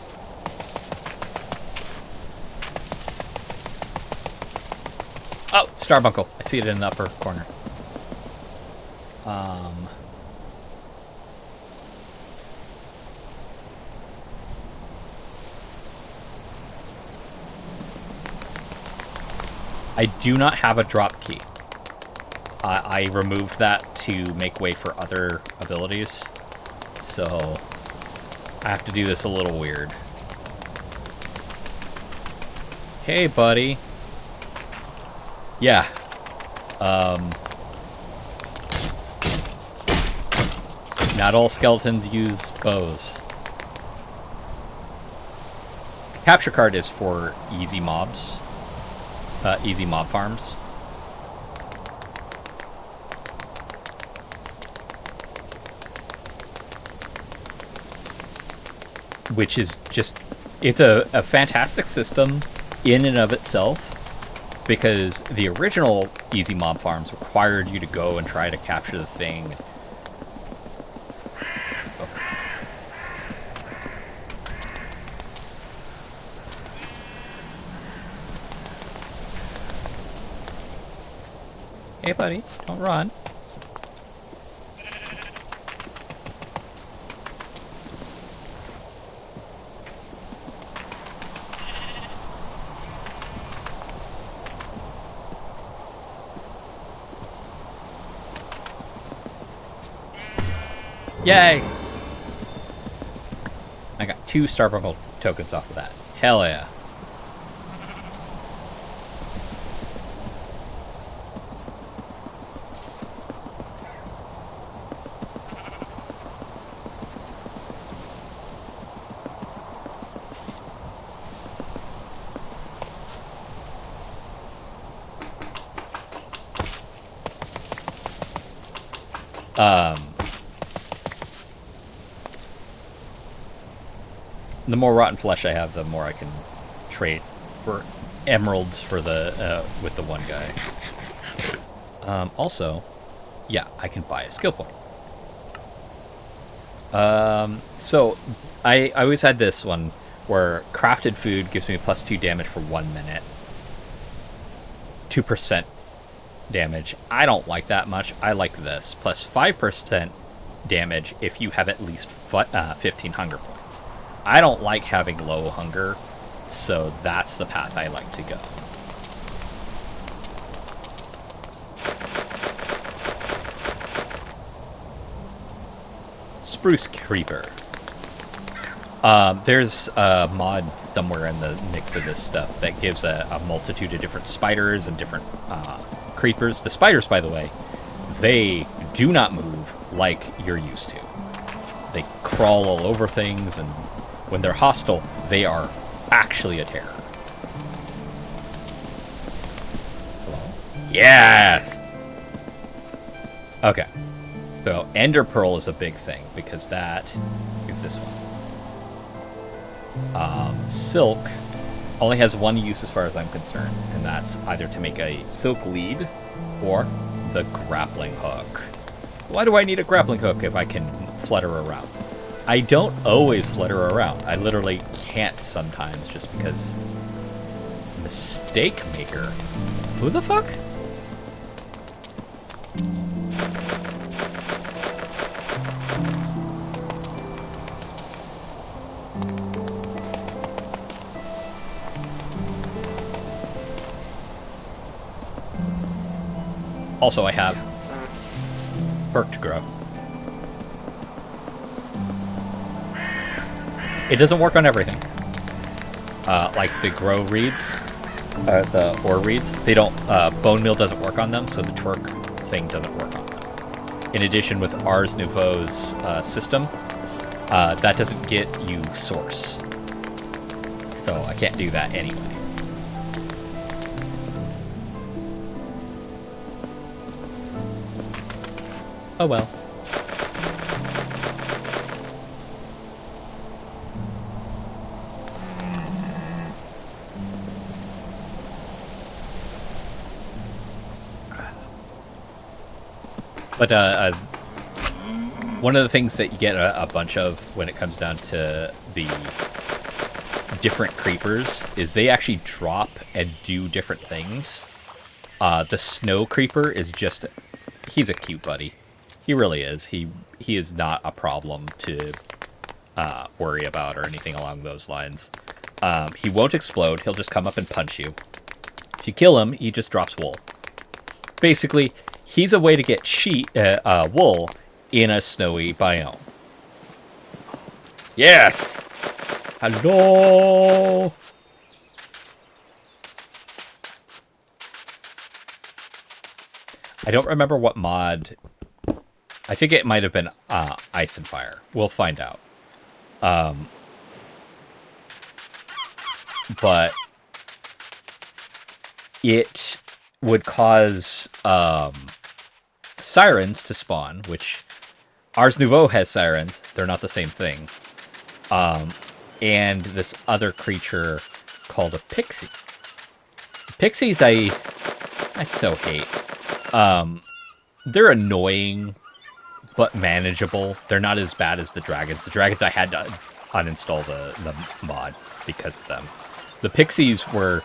Oh, Starbuckle. I see it in the upper corner. I do not have a drop key. I removed that to make way for other abilities. So I have to do this a little weird. Hey, buddy. Yeah. Not all skeletons use bows. The capture card is for easy mobs. Easy mob farms. Which is just... it's a fantastic system in and of itself. Because the original easy mob farms required you to go and try to capture the thing. Hey, buddy, don't run. Yay! I got 2 Starbuckle tokens off of that. Hell yeah. The more rotten flesh I have, the more I can trade for emeralds for the with the one guy. Also, yeah, I can buy a skill point. So I always had this one where crafted food gives me +2 damage for 1 minute. 2% damage. I don't like that much. I like this. +5% damage if you have at least 15 hunger points. I don't like having low hunger, so that's the path I like to go. Spruce Creeper. There's a mod somewhere in the mix of this stuff that gives a multitude of different spiders and different creepers. The spiders, by the way, they do not move like you're used to. They crawl all over things, and when they're hostile, they are actually a terror. Hello? Yes! Okay. So, Ender Pearl is a big thing, because that is this one. Silk only has one use as far as I'm concerned, and that's either to make a silk lead, or the grappling hook. Why do I need a grappling hook if I can flutter around? I don't always flutter around. I literally can't sometimes just because... Mistake maker? Who the fuck? Also, I have perk to grow. It doesn't work on everything. Like the grow reeds, the ore reeds, they don't, bone meal doesn't work on them, so the twerk thing doesn't work on them. In addition, with Ars Nouveau's system, that doesn't get you source. So I can't do that anyway. Oh well. But one of the things that you get a bunch of when it comes down to the different creepers is they actually drop and do different things. The snow creeper is just... He's a cute buddy. He really is. He is not a problem to worry about or anything along those lines. He won't explode. He'll just come up and punch you. If you kill him, he just drops wool. Basically, he's a way to get wool in a snowy biome. Yes! Hello! I don't remember what mod... I think it might have been Ice and Fire. We'll find out. But it would cause sirens to spawn, which Ars Nouveau has sirens. They're not the same thing. And this other creature called a pixie. Pixies I so hate. They're annoying, but manageable. They're not as bad as the dragons. The dragons, I had to uninstall the mod because of them. The pixies were...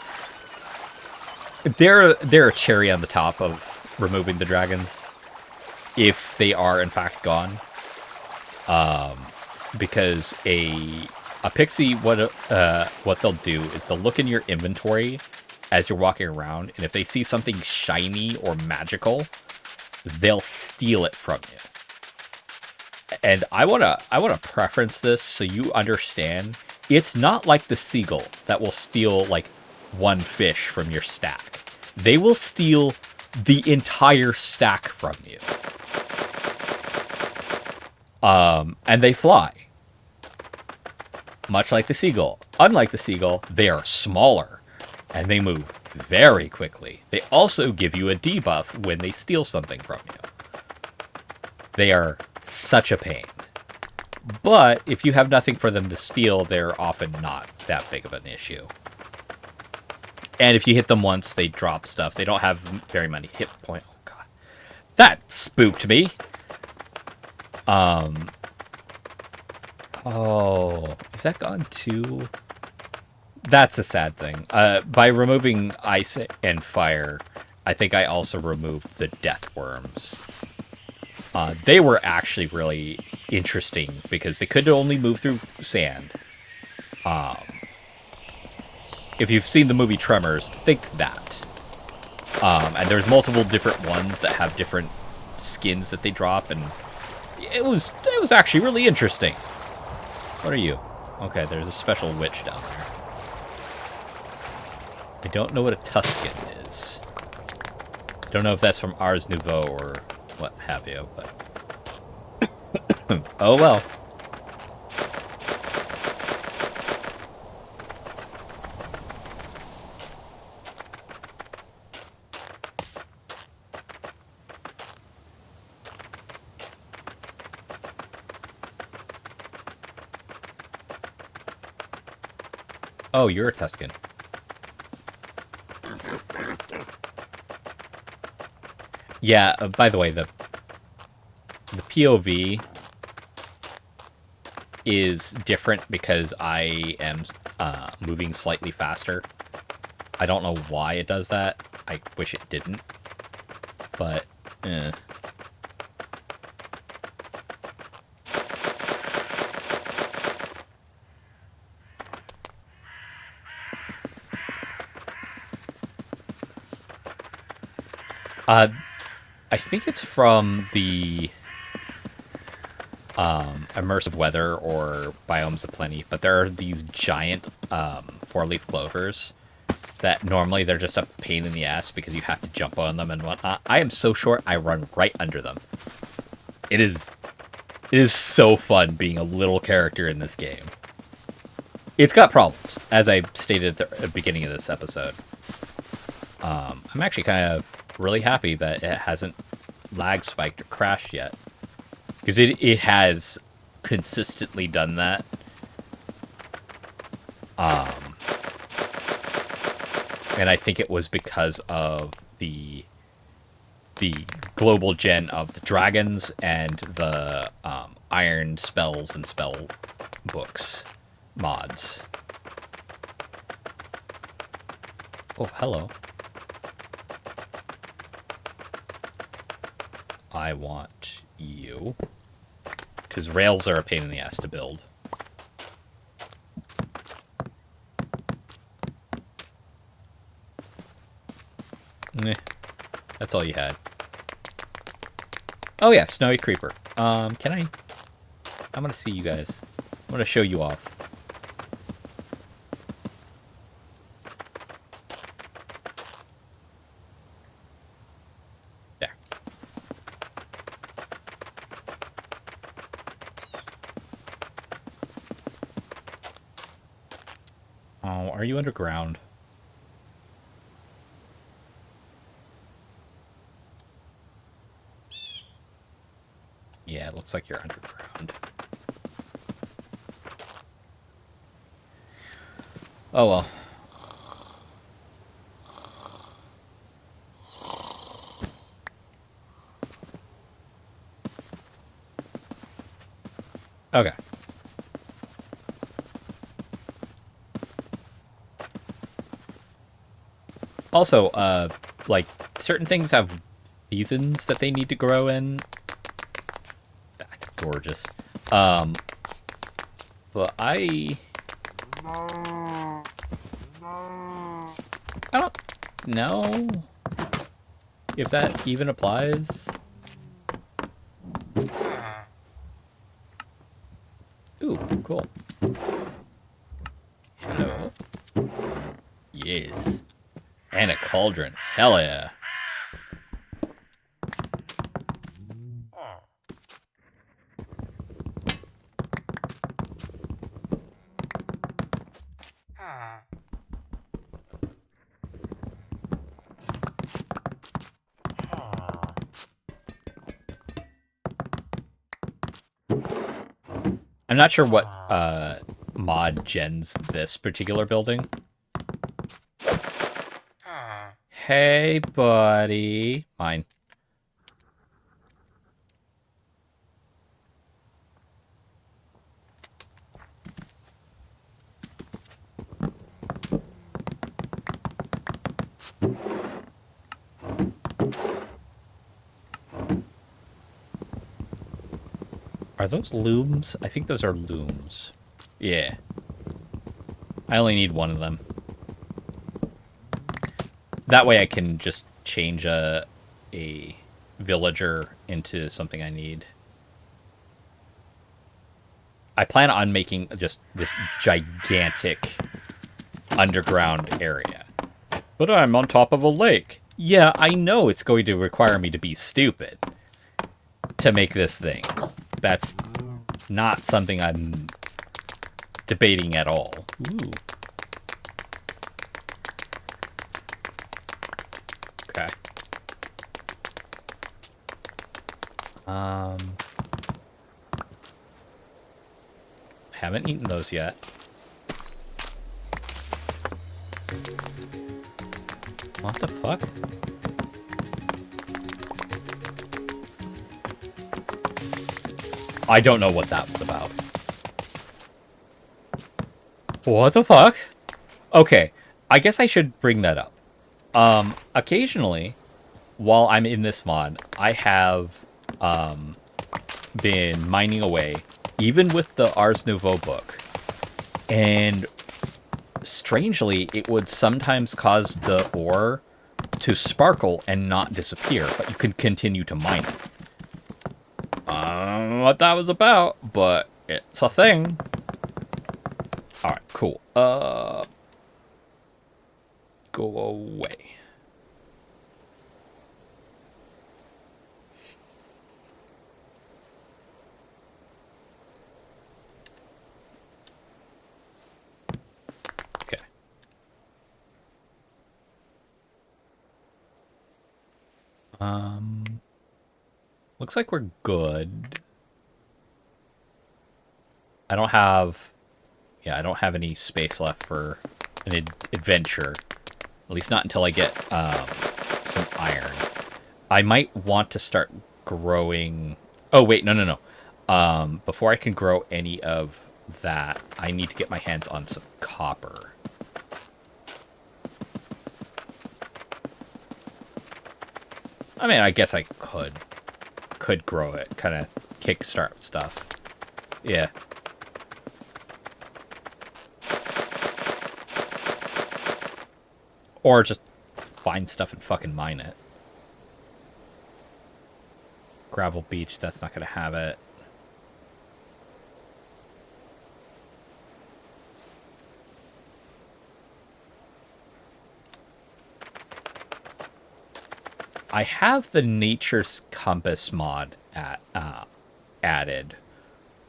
They're a cherry on the top of removing the dragons, if they are in fact gone. Because a pixie, what they'll do is they'll look in your inventory as you're walking around, and if they see something shiny or magical, they'll steal it from you. And I wanna preference this so you understand. It's not like the seagull that will steal like one fish from your stack. They will steal the entire stack from you. And they fly. Much like the seagull. Unlike the seagull, they are smaller and they move very quickly. They also give you a debuff when they steal something from you. They are such a pain. But if you have nothing for them to steal, they're often not that big of an issue. And if you hit them once, they drop stuff. They don't have very many hit points. Oh, God. That spooked me. Oh, is that gone too? That's a sad thing. By removing ice and fire, I think I also removed the death worms. They were actually really interesting because they could only move through sand. If you've seen the movie Tremors, think that. And there's multiple different ones that have different skins that they drop, and it was actually really interesting. What are you? Okay, there's a special witch down there. I don't know what a Tuscan is. Don't know if that's from Ars Nouveau or what have you, but... oh well. Oh, you're a Tuscan. Yeah, by the way, the POV is different because I am moving slightly faster. I don't know why it does that. I wish it didn't. But, eh. I think it's from the immersive weather or biomes of plenty, but there are these giant four-leaf clovers that normally they're just a pain in the ass because you have to jump on them and whatnot. I am so short, I run right under them. It is so fun being a little character in this game. It's got problems, as I stated at the beginning of this episode. I'm actually kind of really happy that it hasn't lag spiked or crashed yet. Because it has consistently done that. And I think it was because of the global gen of the dragons and the iron spells and spell books mods. Oh, hello. I want you. Because rails are a pain in the ass to build. Meh. That's all you had. Oh yeah, Snowy Creeper. Can I? I'm gonna see you guys. I'm gonna show you off. There. Oh, are you underground? Yeah, it looks like you're underground. Oh well. Okay. Also, like, certain things have seasons that they need to grow in. That's gorgeous. But I don't know if that even applies. Ooh, cool. Hello. Yes. And a cauldron. Hell yeah. I'm not sure what mod gens this particular building. Hey, buddy. Mine. Are those looms? I think those are looms. Yeah. I only need one of them. That way I can just change a villager into something I need. I plan on making just this gigantic underground area. But I'm on top of a lake. Yeah, I know it's going to require me to be stupid to make this thing. That's not something I'm debating at all. Ooh. Okay. Haven't eaten those yet. What the fuck? I don't know what that was about. What the fuck? Okay, I guess I should bring that up. Occasionally, while I'm in this mod, I have been mining away, even with the Ars Nouveau book, and strangely, it would sometimes cause the ore to sparkle and not disappear, but you can continue to mine it. I don't know what that was about, but it's a thing. Alright, cool. Go away. Okay. Looks like we're good. I don't have any space left for an adventure. At least not until I get some iron. I might want to start growing... Oh, wait, no. Before I can grow any of that, I need to get my hands on some copper. I mean, I guess I could grow it, kind of kickstart stuff. Yeah. Or just find stuff and fucking mine it. Gravel beach, that's not going to have it. I have the Nature's Compass mod added.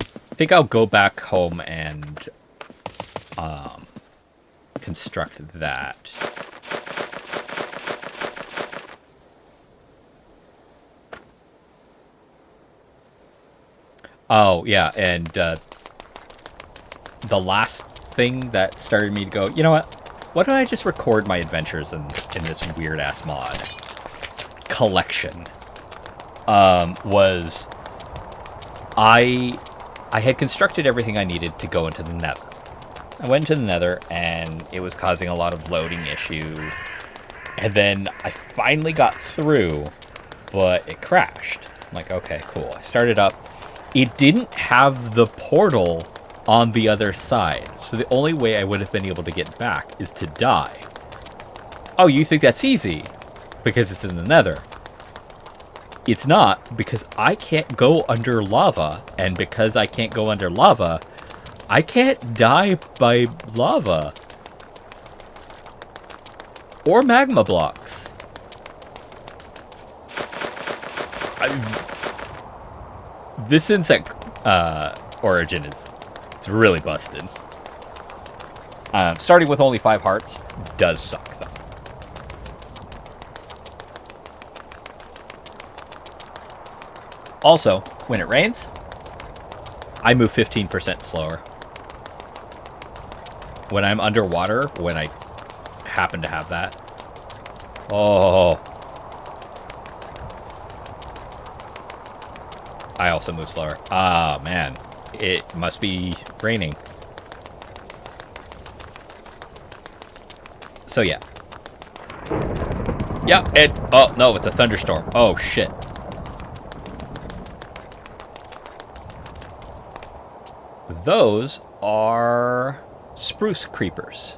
I think I'll go back home and construct that. Oh, yeah, and the last thing that started me to go, you know what? Why don't I just record my adventures in this weird-ass mod? Collection. Was... I had constructed everything I needed to go into the nether. I went into the nether, and it was causing a lot of loading issue. And then I finally got through, but it crashed. I'm like, okay, cool. I started up. It didn't have the portal on the other side. So the only way I would have been able to get back is to die. Oh, you think that's easy? Because it's in the nether. It's not, because I can't go under lava. And because I can't go under lava, I can't die by lava. Or magma blocks. This insect origin it's really busted. Starting with only 5 hearts does suck, though. Also, when it rains, I move 15% slower. When I'm underwater, when I happen to have that. Oh. I also move slower. Ah, man. It must be raining. So, yeah. Yeah, oh, no, it's a thunderstorm. Oh, shit. Those are spruce creepers.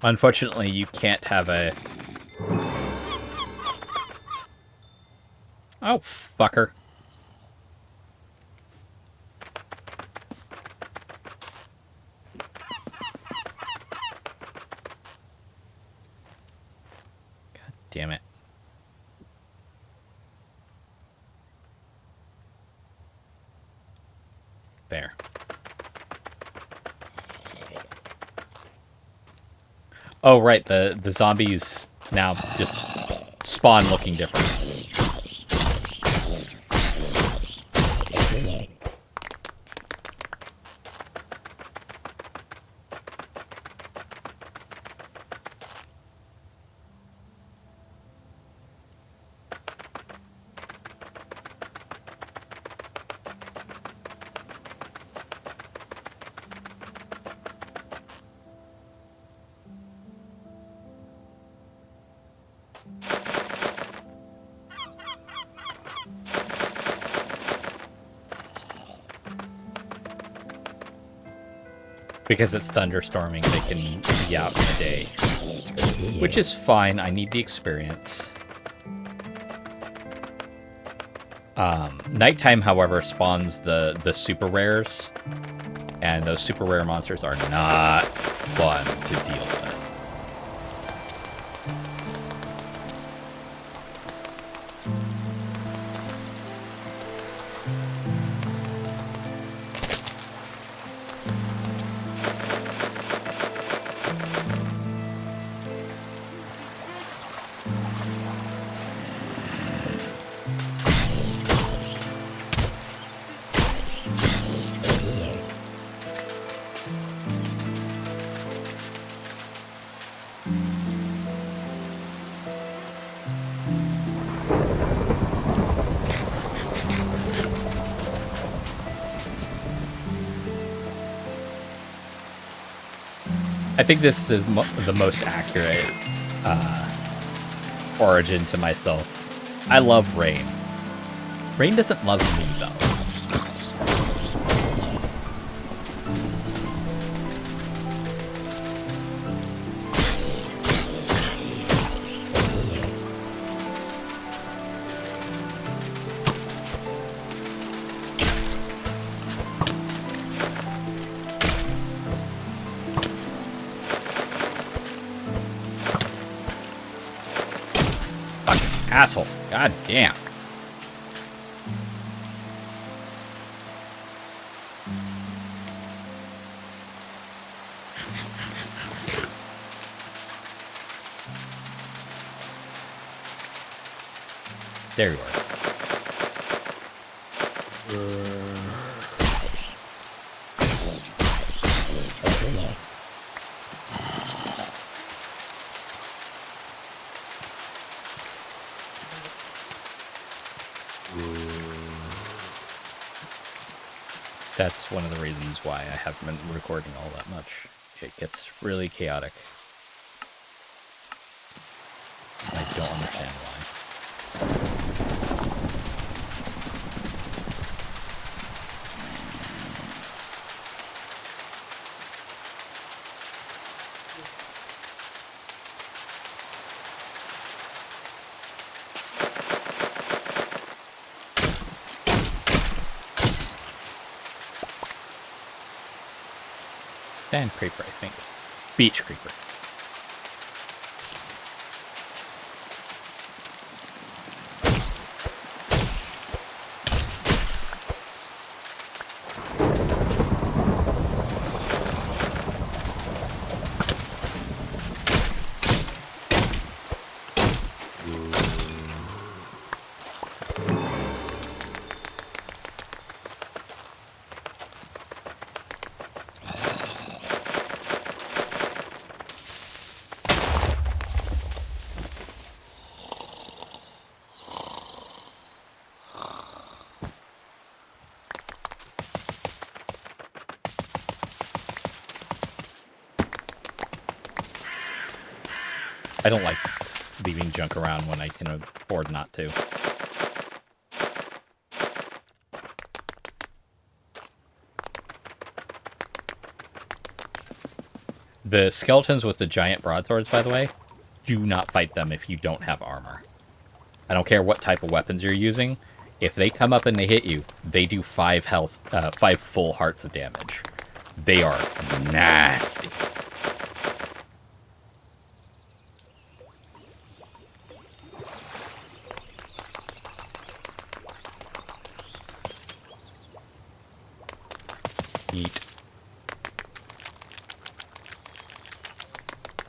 Unfortunately, you can't have a... Oh, fucker. God damn it. There. Oh, right. The zombies now just spawn looking different. Because it's thunderstorming, they can be out in the day. Which is fine, I need the experience. Nighttime, however, spawns the super rares. And those super rare monsters are not fun to deal with. I think this is the most accurate origin to myself. I love rain. Rain doesn't love me, though. Asshole. God damn. There you are. That's one of the reasons why I haven't been recording all that much. It gets really chaotic. I don't understand why. Sand creeper, I think. Beach creeper. I don't like leaving junk around when I can afford not to. The skeletons with the giant broadswords, by the way, do not fight them if you don't have armor. I don't care what type of weapons you're using. If they come up and they hit you, they do 5 full hearts of damage. They are nasty.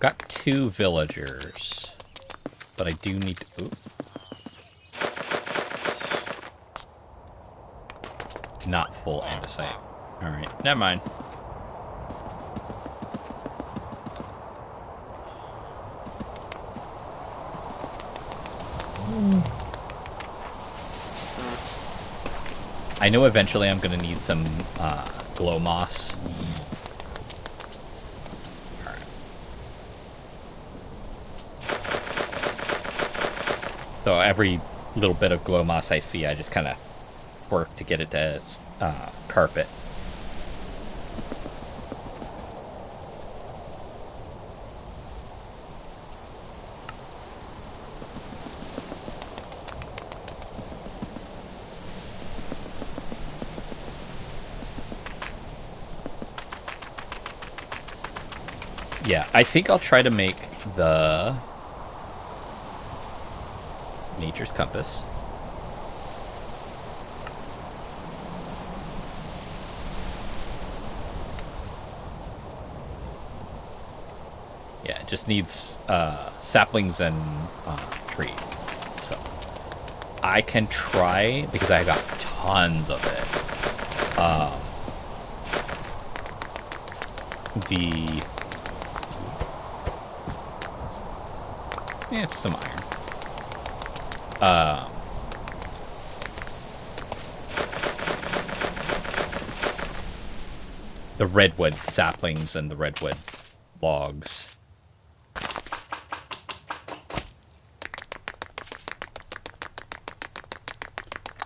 Got 2 villagers, but I do need to... Ooh. Not full andesite. Alright, never mind. I know eventually I'm going to need some glow moss. Alright. So every little bit of glow moss I see, I just kind of work to get it to carpet. Yeah, I think I'll try to make the nature's compass. Yeah, it just needs saplings and tree. So I can try, because I got tons of it. Yeah, it's some iron. The redwood saplings and the redwood logs.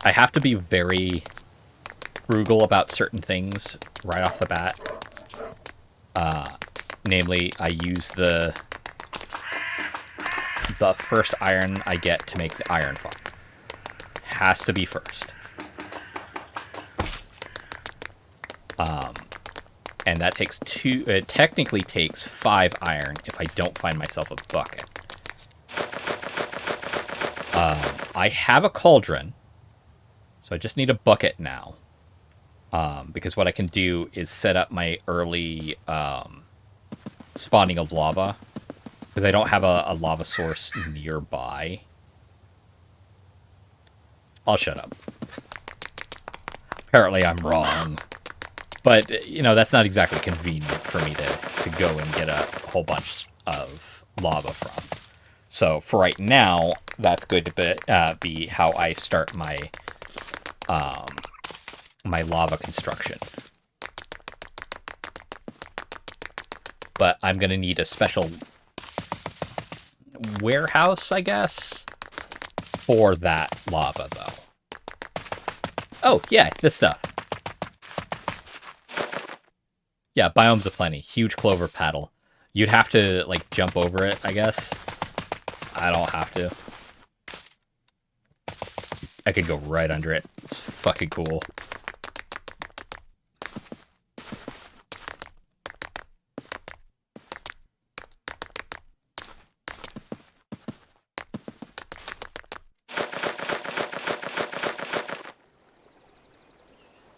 I have to be very frugal about certain things right off the bat. Namely, I use the first iron I get to make the iron farm. Has to be first. And that takes 2... It technically takes 5 iron if I don't find myself a bucket. I have a cauldron, so I just need a bucket now. Because what I can do is set up my early spawning of lava. Because I don't have a lava source nearby. I'll shut up. Apparently I'm wrong. But, you know, that's not exactly convenient for me to go and get a whole bunch of lava from. So, for right now, that's going to be how I start my my lava construction. But I'm going to need a special warehouse, I guess, for that lava, though. Oh, yeah, it's this stuff. Yeah, biomes of plenty. Huge clover paddle. You'd have to, like, jump over it, I guess. I don't have to. I could go right under it. It's fucking cool.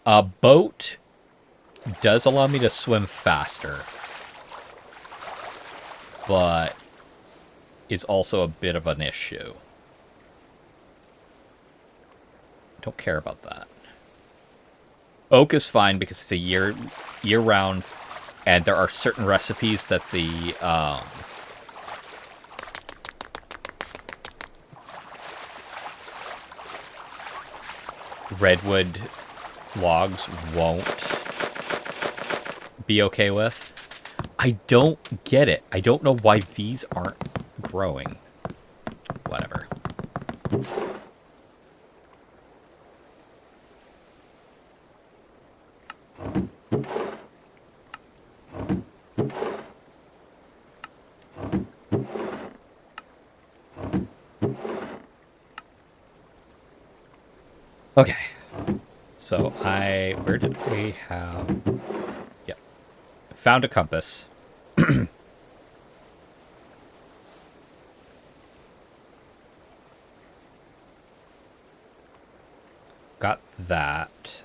A boat does allow me to swim faster, but is also a bit of an issue. Don't care about that. Oak is fine because it's a year-round, and there are certain recipes that the redwood logs won't be okay with. I don't get it. I don't know why these aren't growing. Whatever. Okay. So where did we have... Yep. Found a compass. Got that.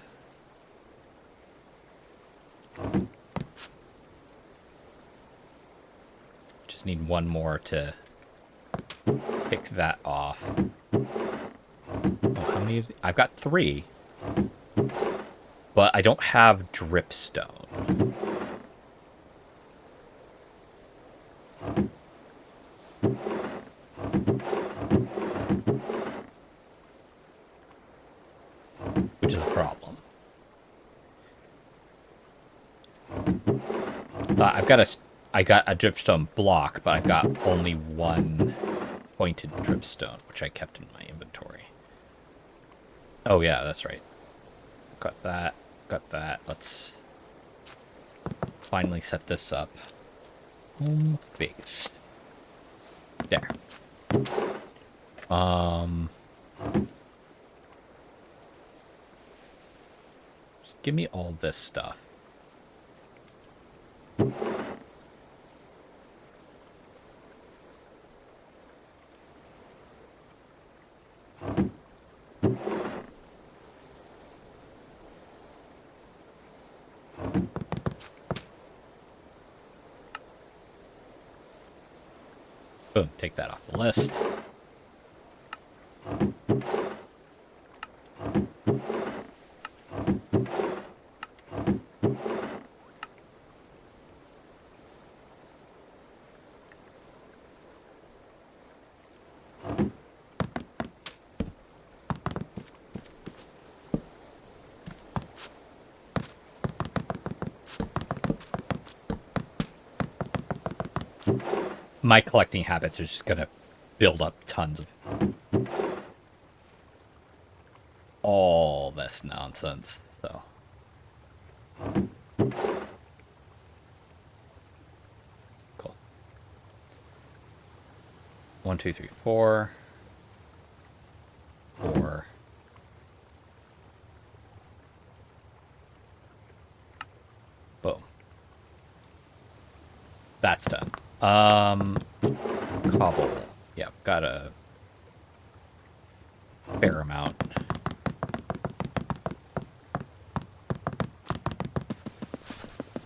Just just need one more to pick that off. Oh, how many is it? I've got 3. But I don't have dripstone. Which is a problem. I got a dripstone block, but I've got only 1 pointed dripstone, which I kept in my inventory. Oh yeah, that's right. Got that. Got that. Let's finally set this up. Home based. There. Just give me all this stuff. Boom, take that off the list. My collecting habits are just going to build up tons of all this nonsense, so. Cool. 1, 2, 3, 4. 4. Boom. That's done. Cobble. Yeah, got a fair amount.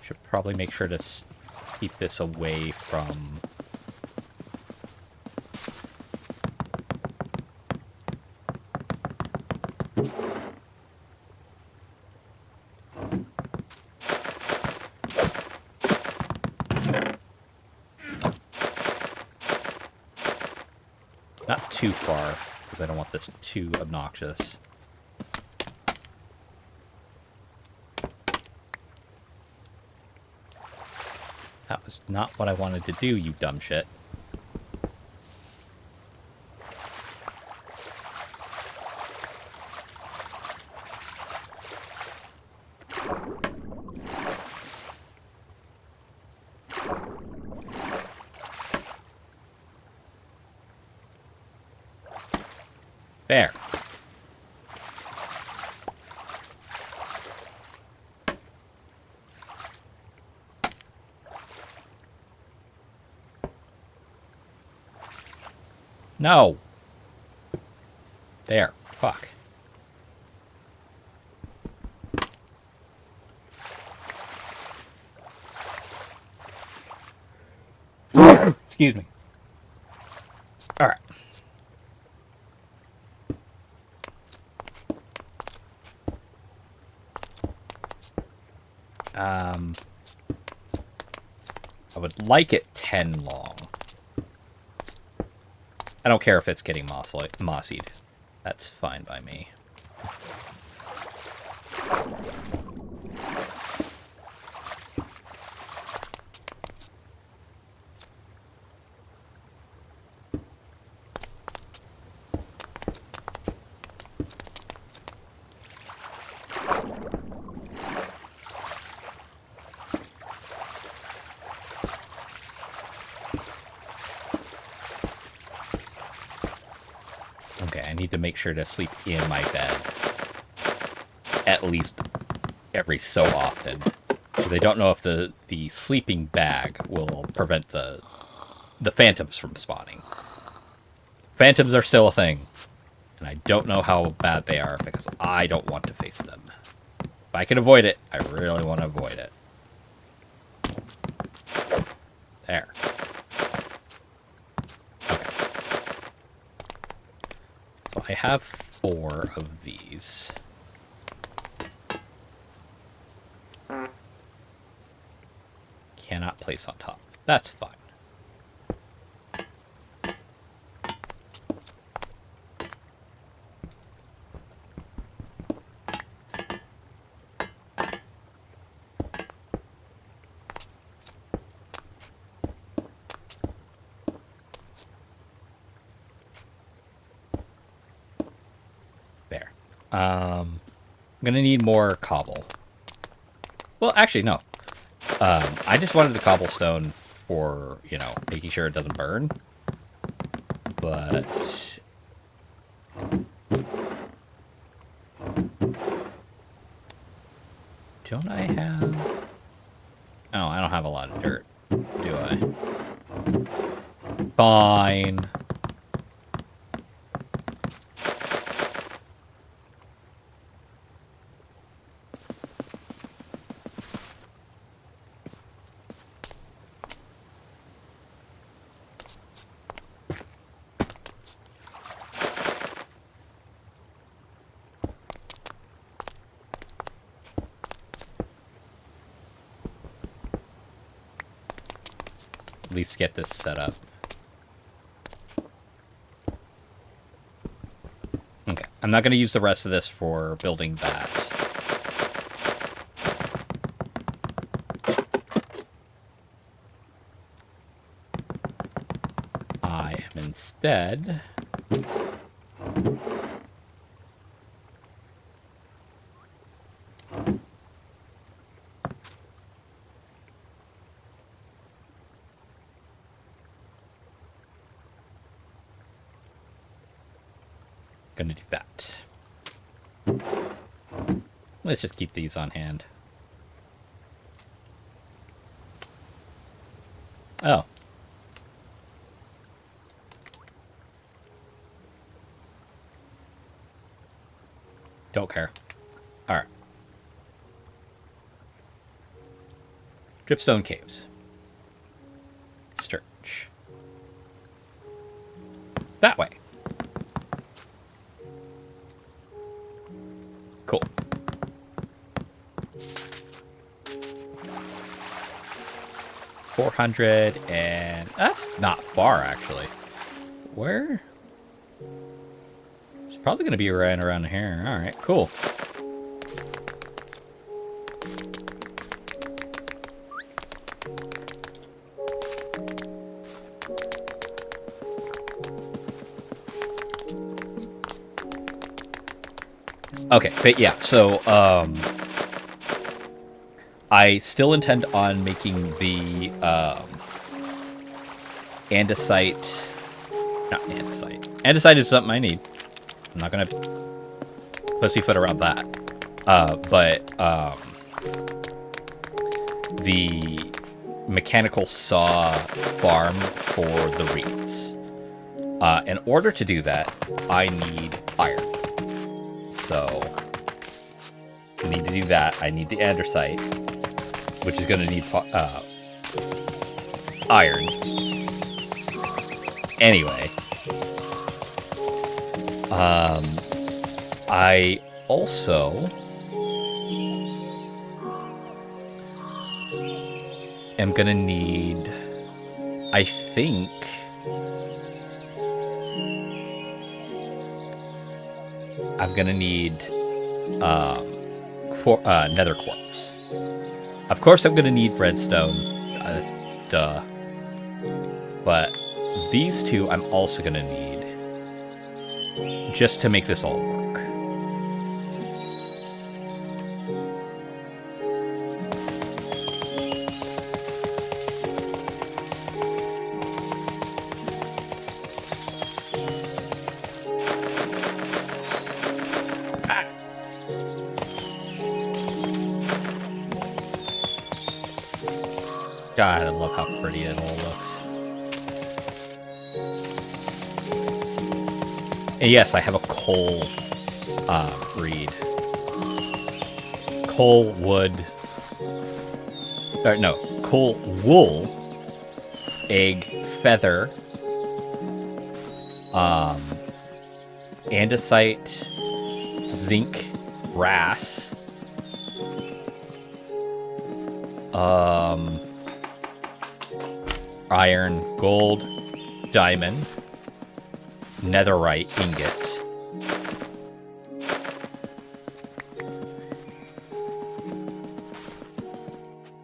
Should probably make sure to keep this away from... Not too far, because I don't want this too obnoxious. That was not what I wanted to do, you dumb shit. There. No. There. Fuck. Excuse me. All right. I would like it 10 long. I don't care if it's getting mossied. That's fine by me. Okay, I need to make sure to sleep in my bed at least every so often, because I don't know if the sleeping bag will prevent the phantoms from spawning. Phantoms are still a thing, and I don't know how bad they are because I don't want to face them. If I can avoid it, I really want to avoid it. There. I have 4 of these. Cannot place on top. That's fine. There. I'm gonna need more cobble. Well, actually, no. I just wanted the cobblestone for, you know, making sure it doesn't burn. But... don't I have... oh, I don't have a lot of dirt, do I? Fine. At least get this set up. Okay, I'm not going to use the rest of this for building that. I am instead... gonna do that. Let's just keep these on hand. Oh. Don't care. Alright. Dripstone Caves. Search. That way. Cool. $400 and that's not far actually. Where? It's probably gonna be right around here. All right, cool. Okay, but yeah, so I still intend on making the andesite. Not andesite. Andesite is something I need. I'm not gonna pussyfoot around that. But the mechanical saw farm for the reeds. In order to do that, I need iron. So, I need to do that. I need the andesite, which is going to need iron. Anyway, I also am going to need, I think, I'm gonna need nether quartz. Of course, I'm gonna need redstone. Duh. But these two, I'm also gonna need just to make this all work. God, I love how pretty it all looks. And yes, I have a coal breed. Coal wood. Or no, coal wool, egg, feather, andesite, zinc, brass, iron, gold, diamond, netherite ingot,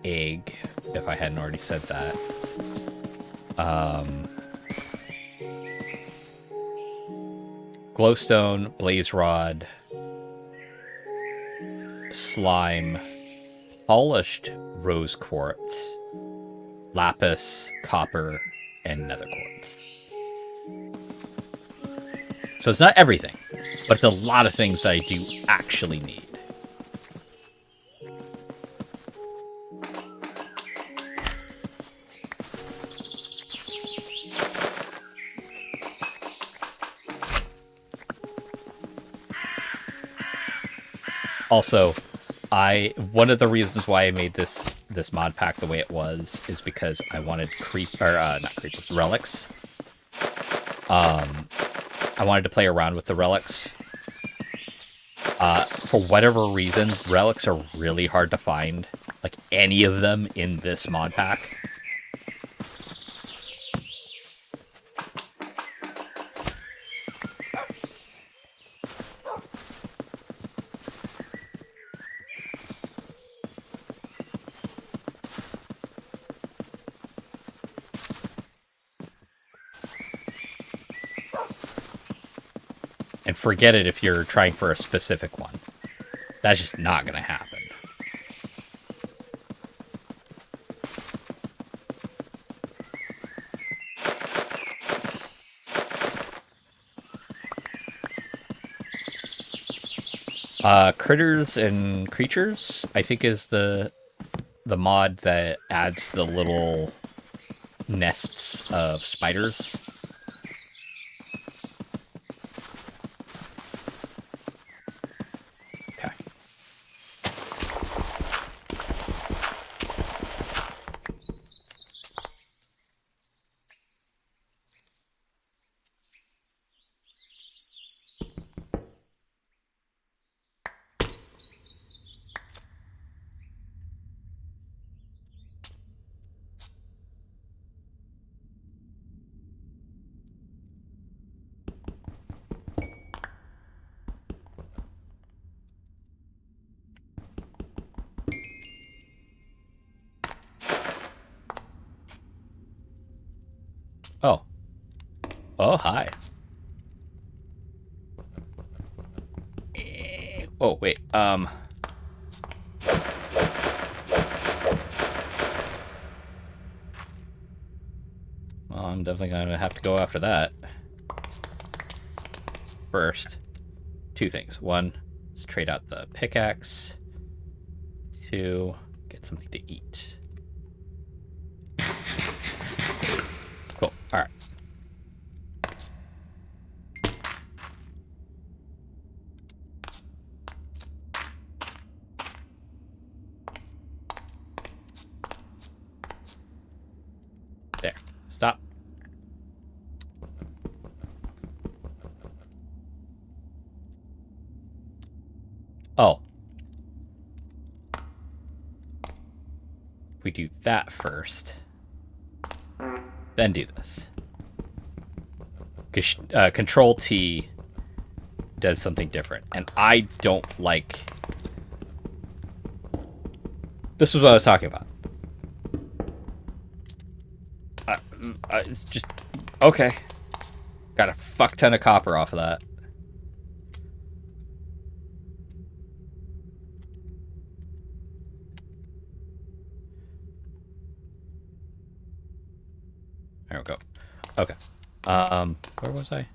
egg, if I hadn't already said that. Glowstone, blaze rod, slime, polished rose quartz, lapis, copper, and nether quartz. So it's not everything, but it's a lot of things I do actually need. Also, one of the reasons why I made this mod pack the way it was is because I wanted relics. I wanted to play around with the relics. For whatever reason, relics are really hard to find, like any of them in this mod pack. And forget it if you're trying for a specific one. That's just not going to happen. Critters and Creatures, I think, is the mod that adds the little nests of spiders. Oh. Oh, hi. Oh, wait. Well, I'm definitely going to have to go after that. First, two things. One, let's trade out the pickaxe. Two, get something to eat. Cool. All right. There. Stop. Oh. If we do that first, then do this. Control T does something different, and I don't like... This is what I was talking about. It's just... Okay. Got a fuck ton of copper off of that. There we go. Okay. Where was I?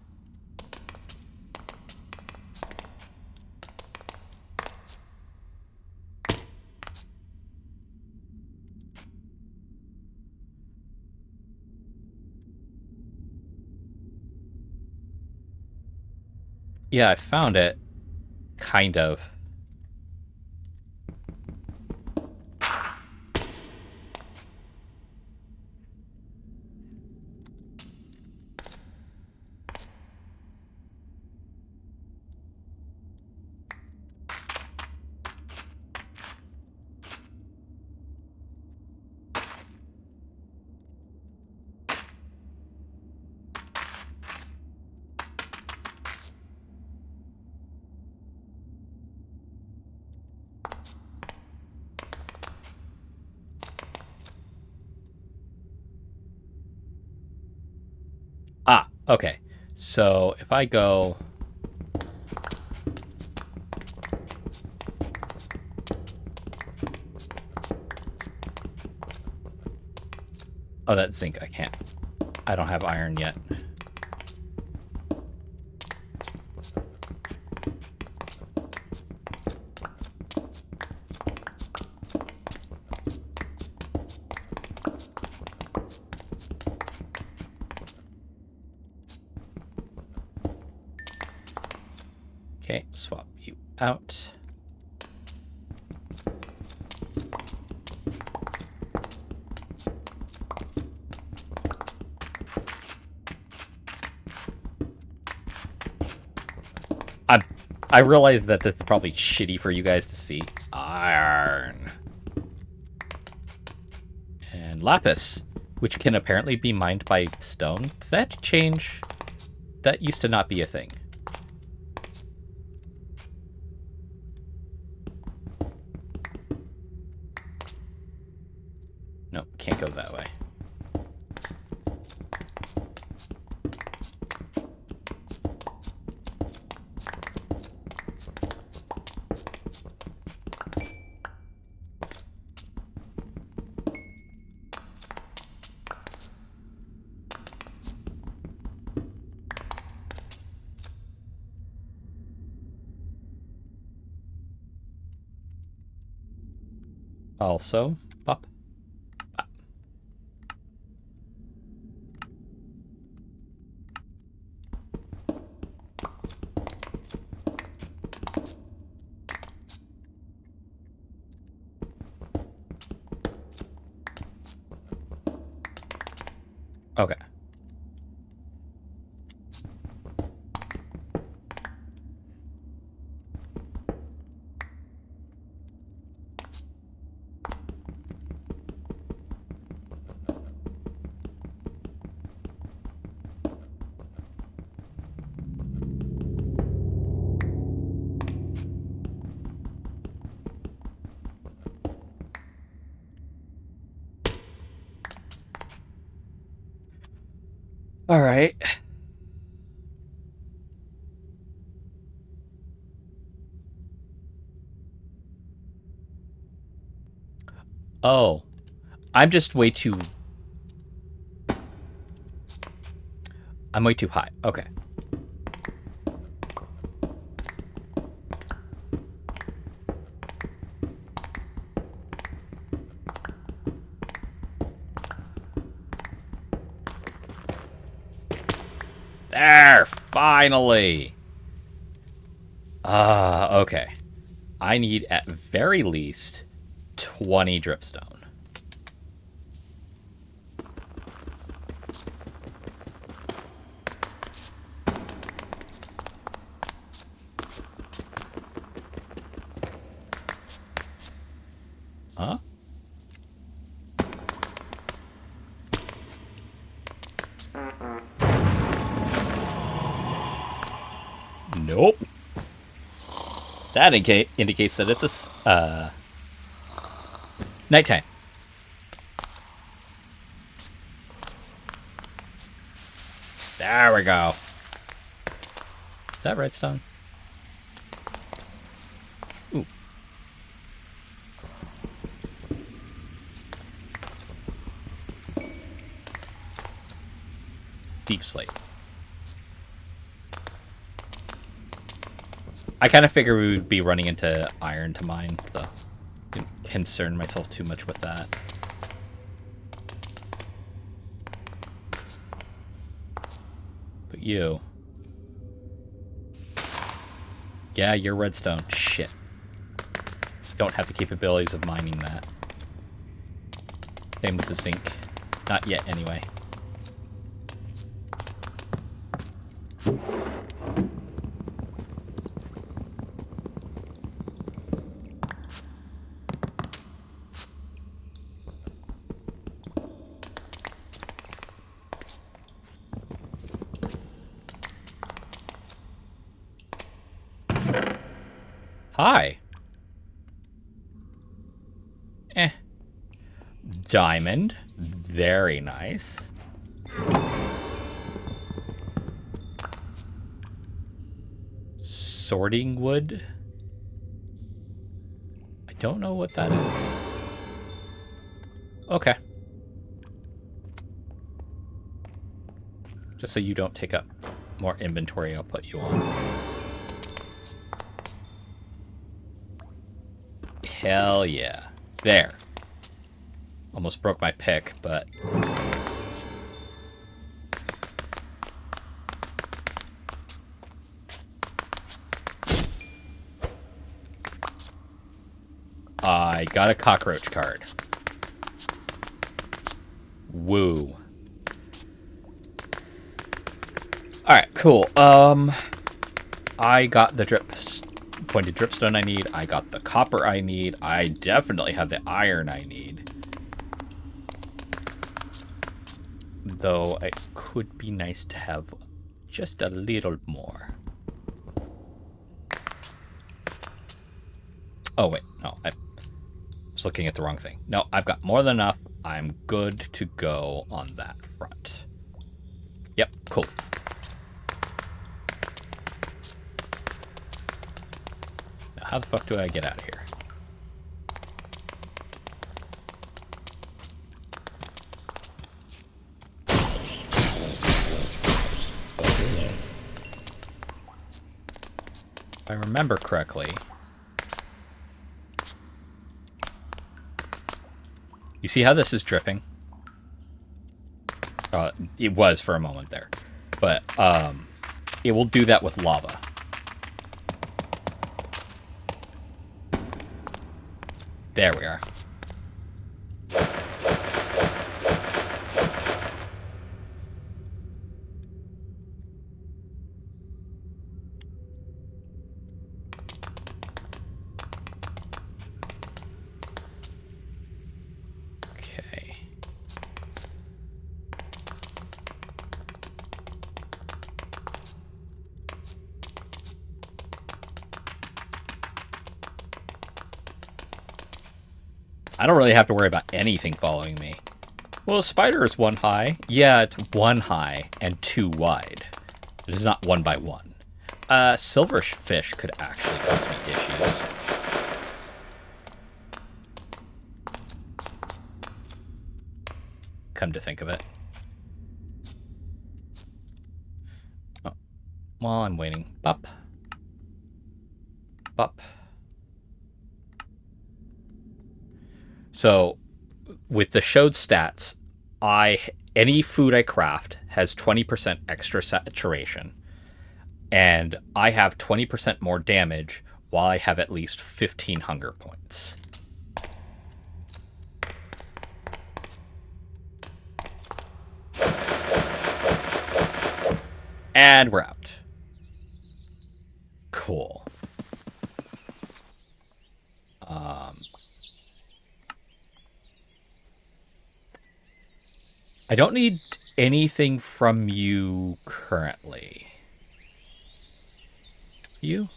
Yeah, I found it. Kind of. Okay, so if I go... Oh, that's zinc. I can't. I don't have iron yet. Okay, swap you out. I realize that this is probably shitty for you guys to see. Iron. And lapis, which can apparently be mined by stone. Did that change? That used to not be a thing. Nope, can't go that way. Also, pop. Pop. Okay. All right. Oh, I'm just way too... I'm way too high. Okay. There, finally. Okay. I need at very least 20 dripstone. Huh? Nope. That indicates that it's a nighttime. There we go. Is that redstone? Ooh. Deep slate. I kind of figured we would be running into iron to mine, so I didn't concern myself too much with that. But you... Yeah, you're redstone. Shit. Don't have the capabilities of mining that. Same with the zinc. Not yet, anyway. Hi. Diamond. Very nice. sorting wood. I don't know what that is. Okay. Just so you don't take up more inventory, I'll put you on. Hell yeah. There. Almost broke my pick, but... I got a cockroach card. Woo. Alright, cool. I got the pointed dripstone I need. I got the copper I need. I definitely have the iron I need. Though it could be nice to have just a little more. Oh, wait. No, I was looking at the wrong thing. No, I've got more than enough. I'm good to go on that front. Yep, cool. Now, how the fuck do I get out of here? If I remember correctly... You see how this is dripping? It was for a moment there. But it will do that with lava. There we are. I don't really have to worry about anything following me. Well, a spider is 1 high. Yeah, it's 1 high and 2 wide. It is not 1 by 1. Silverfish could actually cause me issues. Come to think of it. Oh. While I'm waiting. Bop. Bop. So, with the showed stats, any food I craft has 20% extra saturation, and I have 20% more damage while I have at least 15 hunger points. And we're out. Cool. I don't need anything from you currently. You?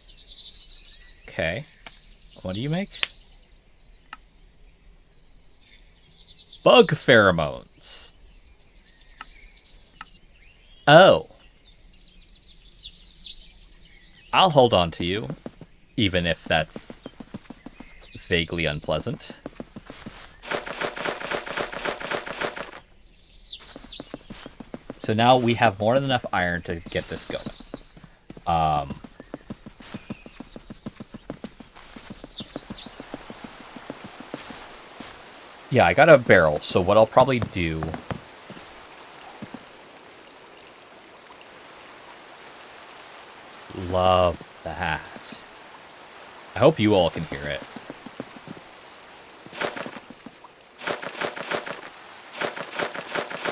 Okay. What do you make? Bug pheromones. Oh. I'll hold on to you, even if that's vaguely unpleasant. So now we have more than enough iron to get this going. Yeah, I got a barrel, so what I'll probably do... Love that. I hope you all can hear it.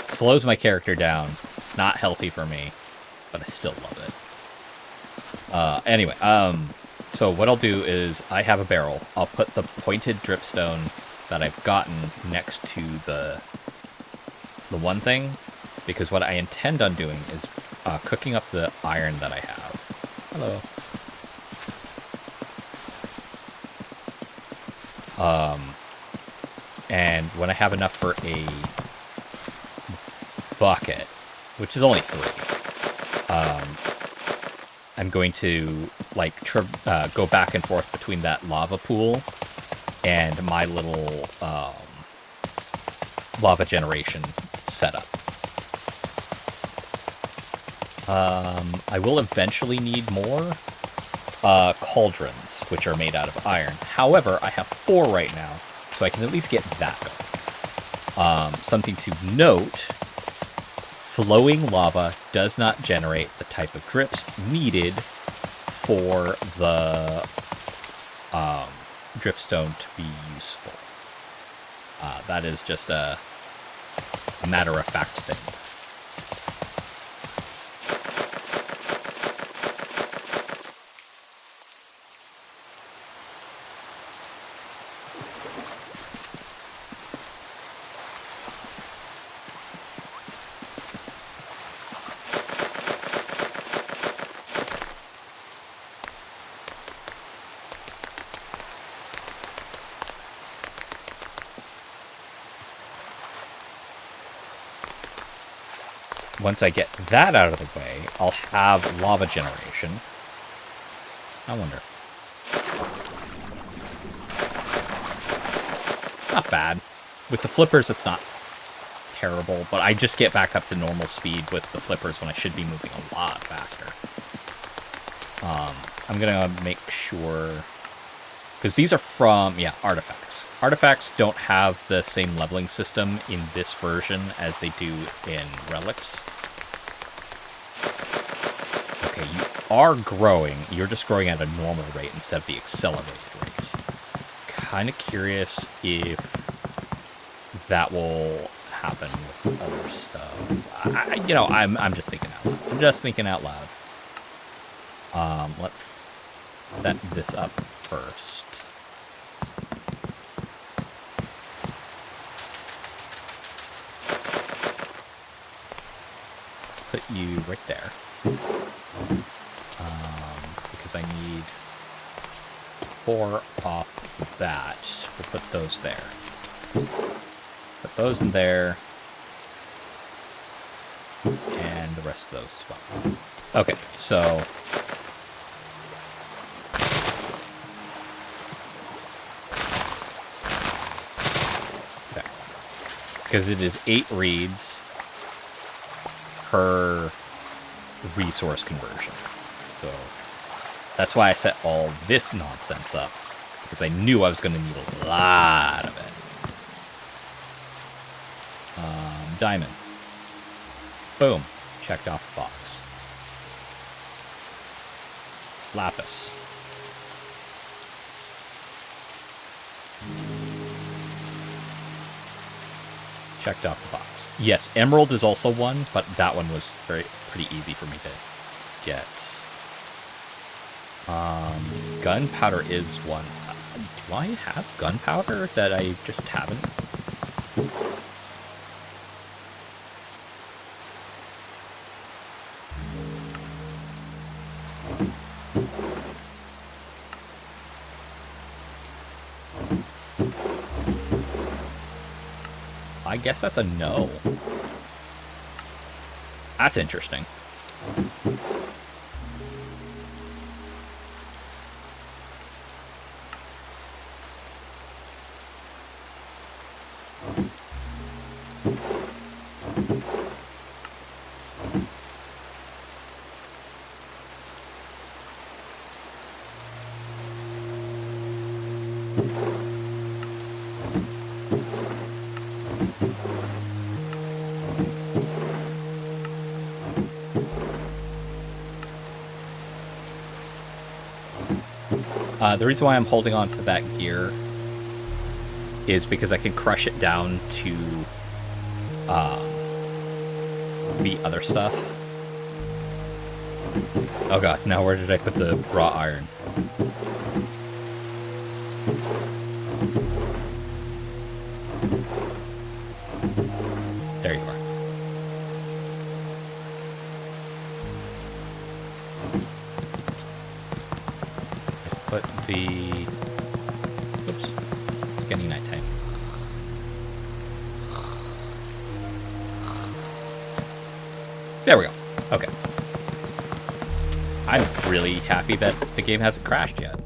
Slows my character down. Not healthy for me, but I still love it. Anyway, so what I'll do is I have a barrel. I'll put the pointed dripstone that I've gotten next to the one thing, because what I intend on doing is cooking up the iron that I have. Hello. And when I have enough for a bucket, which is only 3, I'm going to like go back and forth between that lava pool and my little lava generation setup. I will eventually need more cauldrons, which are made out of iron. However, I have 4 right now, so I can at least get that going. Something to note, flowing lava does not generate the type of drips needed for the dripstone to be useful. That is just a matter-of-fact thing. Once I get that out of the way, I'll have lava generation. I wonder. Not bad. With the flippers, it's not terrible, but I just get back up to normal speed with the flippers when I should be moving a lot faster. I'm gonna make sure... Because these are from, artifacts. Artifacts don't have the same leveling system in this version as they do in relics. Okay, you are growing. You're just growing at a normal rate instead of the accelerated rate. Kind of curious if that will happen with other stuff. I'm just thinking out loud. I'm just thinking out loud. Let's set this up first. Put you right there. Because I need 4 off that. We'll put those there. Put those in there. And the rest of those as well. Okay, so... there. Because it is 8 reeds per resource conversion. So that's why I set all this nonsense up, because I knew I was going to need a lot of it. Diamond. Boom. Checked off the box. Lapis. Checked off the box. Yes, emerald is also one, but that one was pretty easy for me to get. Gunpowder is one. Do I have gunpowder that I just haven't? I guess that's a no. That's interesting. The reason why I'm holding on to that gear is because I can crush it down to the other stuff. Oh god, now where did I put the raw iron? There you are. Put the... Oops. It's getting nighttime. There we go. Okay. I'm really happy that the game hasn't crashed yet.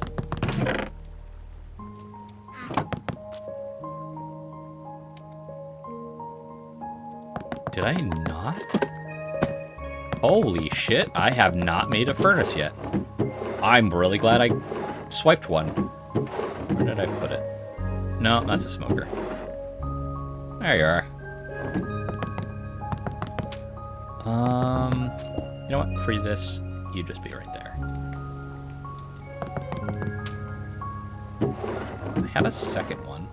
Did I not? Holy shit, I have not made a furnace yet. I'm really glad I swiped one. Where did I put it? No, that's a smoker. There you are. You know what? For this, you just be right there. I have a second one.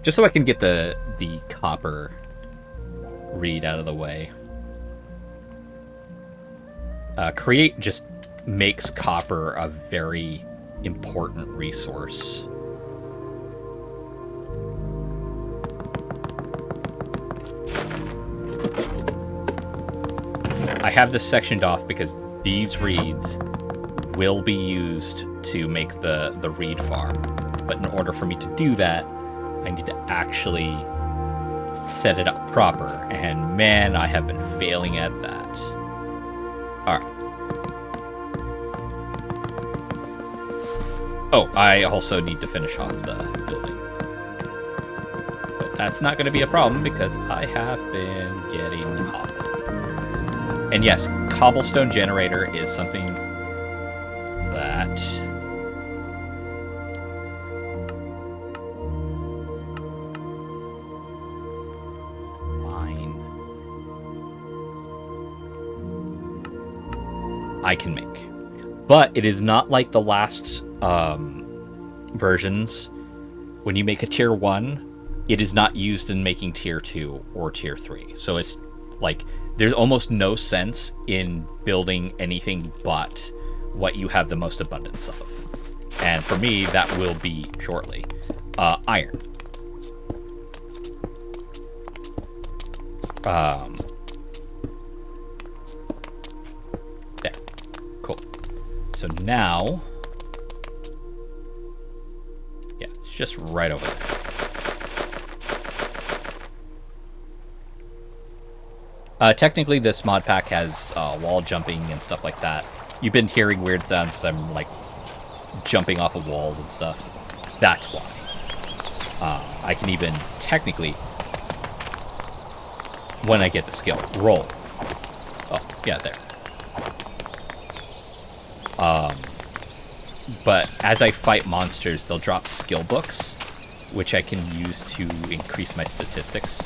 Just so I can get the copper read out of the way. Create just makes copper a very important resource. I have this sectioned off because these reeds will be used to make the reed farm. But in order for me to do that, I need to actually set it up proper, and man, I have been failing at that. Alright. Oh, I also need to finish off the building. But that's not going to be a problem because I have been getting cobble. And yes, cobblestone generator is something that... I can make. But it is not like the last versions. When you make a tier 1, it is not used in making tier 2 or tier 3. So it's like there's almost no sense in building anything but what you have the most abundance of. And for me, that will be shortly. Iron. There. Cool. So now... yeah, it's just right over there. Technically, this mod pack has wall jumping and stuff like that. You've been hearing weird sounds. I'm like jumping off of walls and stuff. That's why. I can even technically, when I get the skill, roll. Oh, yeah, there. But as I fight monsters, they'll drop skill books, which I can use to increase my statistics.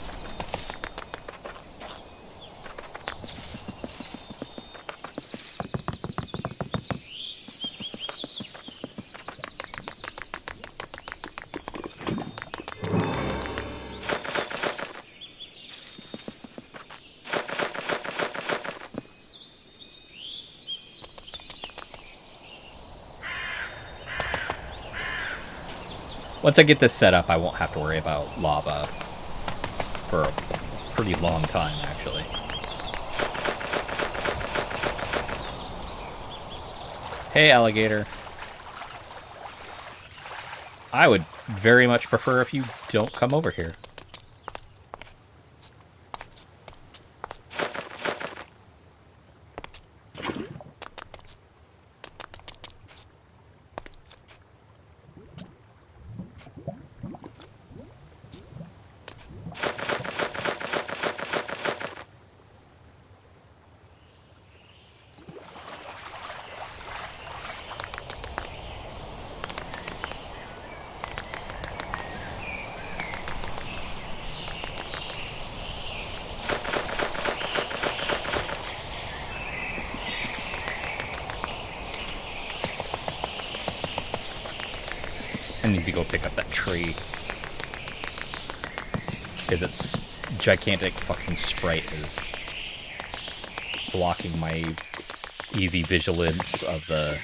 Once I get this set up, I won't have to worry about lava for a pretty long time, actually. Hey, alligator. I would very much prefer if you don't come over here. I need to go pick up that tree. Because its gigantic fucking sprite is blocking my easy vigilance of the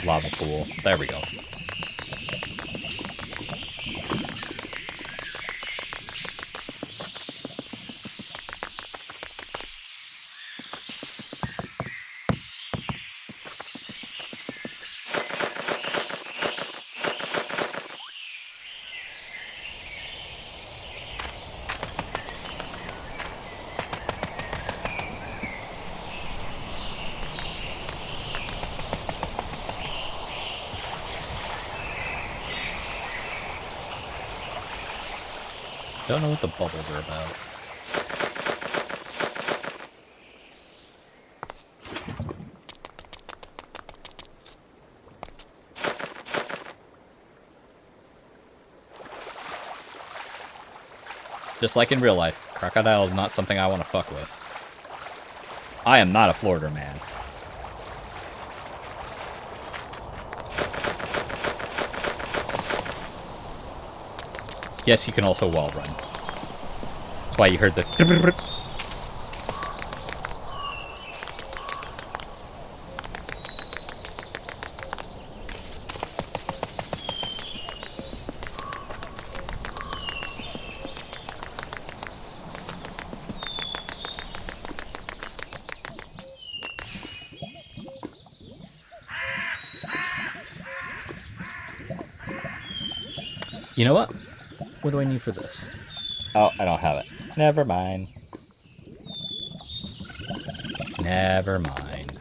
lava pool. There we go. Don't know what the bubbles are about. Just like in real life, crocodile is not something I want to fuck with. I am not a Florida man. Yes, you can also wall run. That's why you heard the... You know what? What do I need for this? Oh, I don't have it. Never mind. Never mind.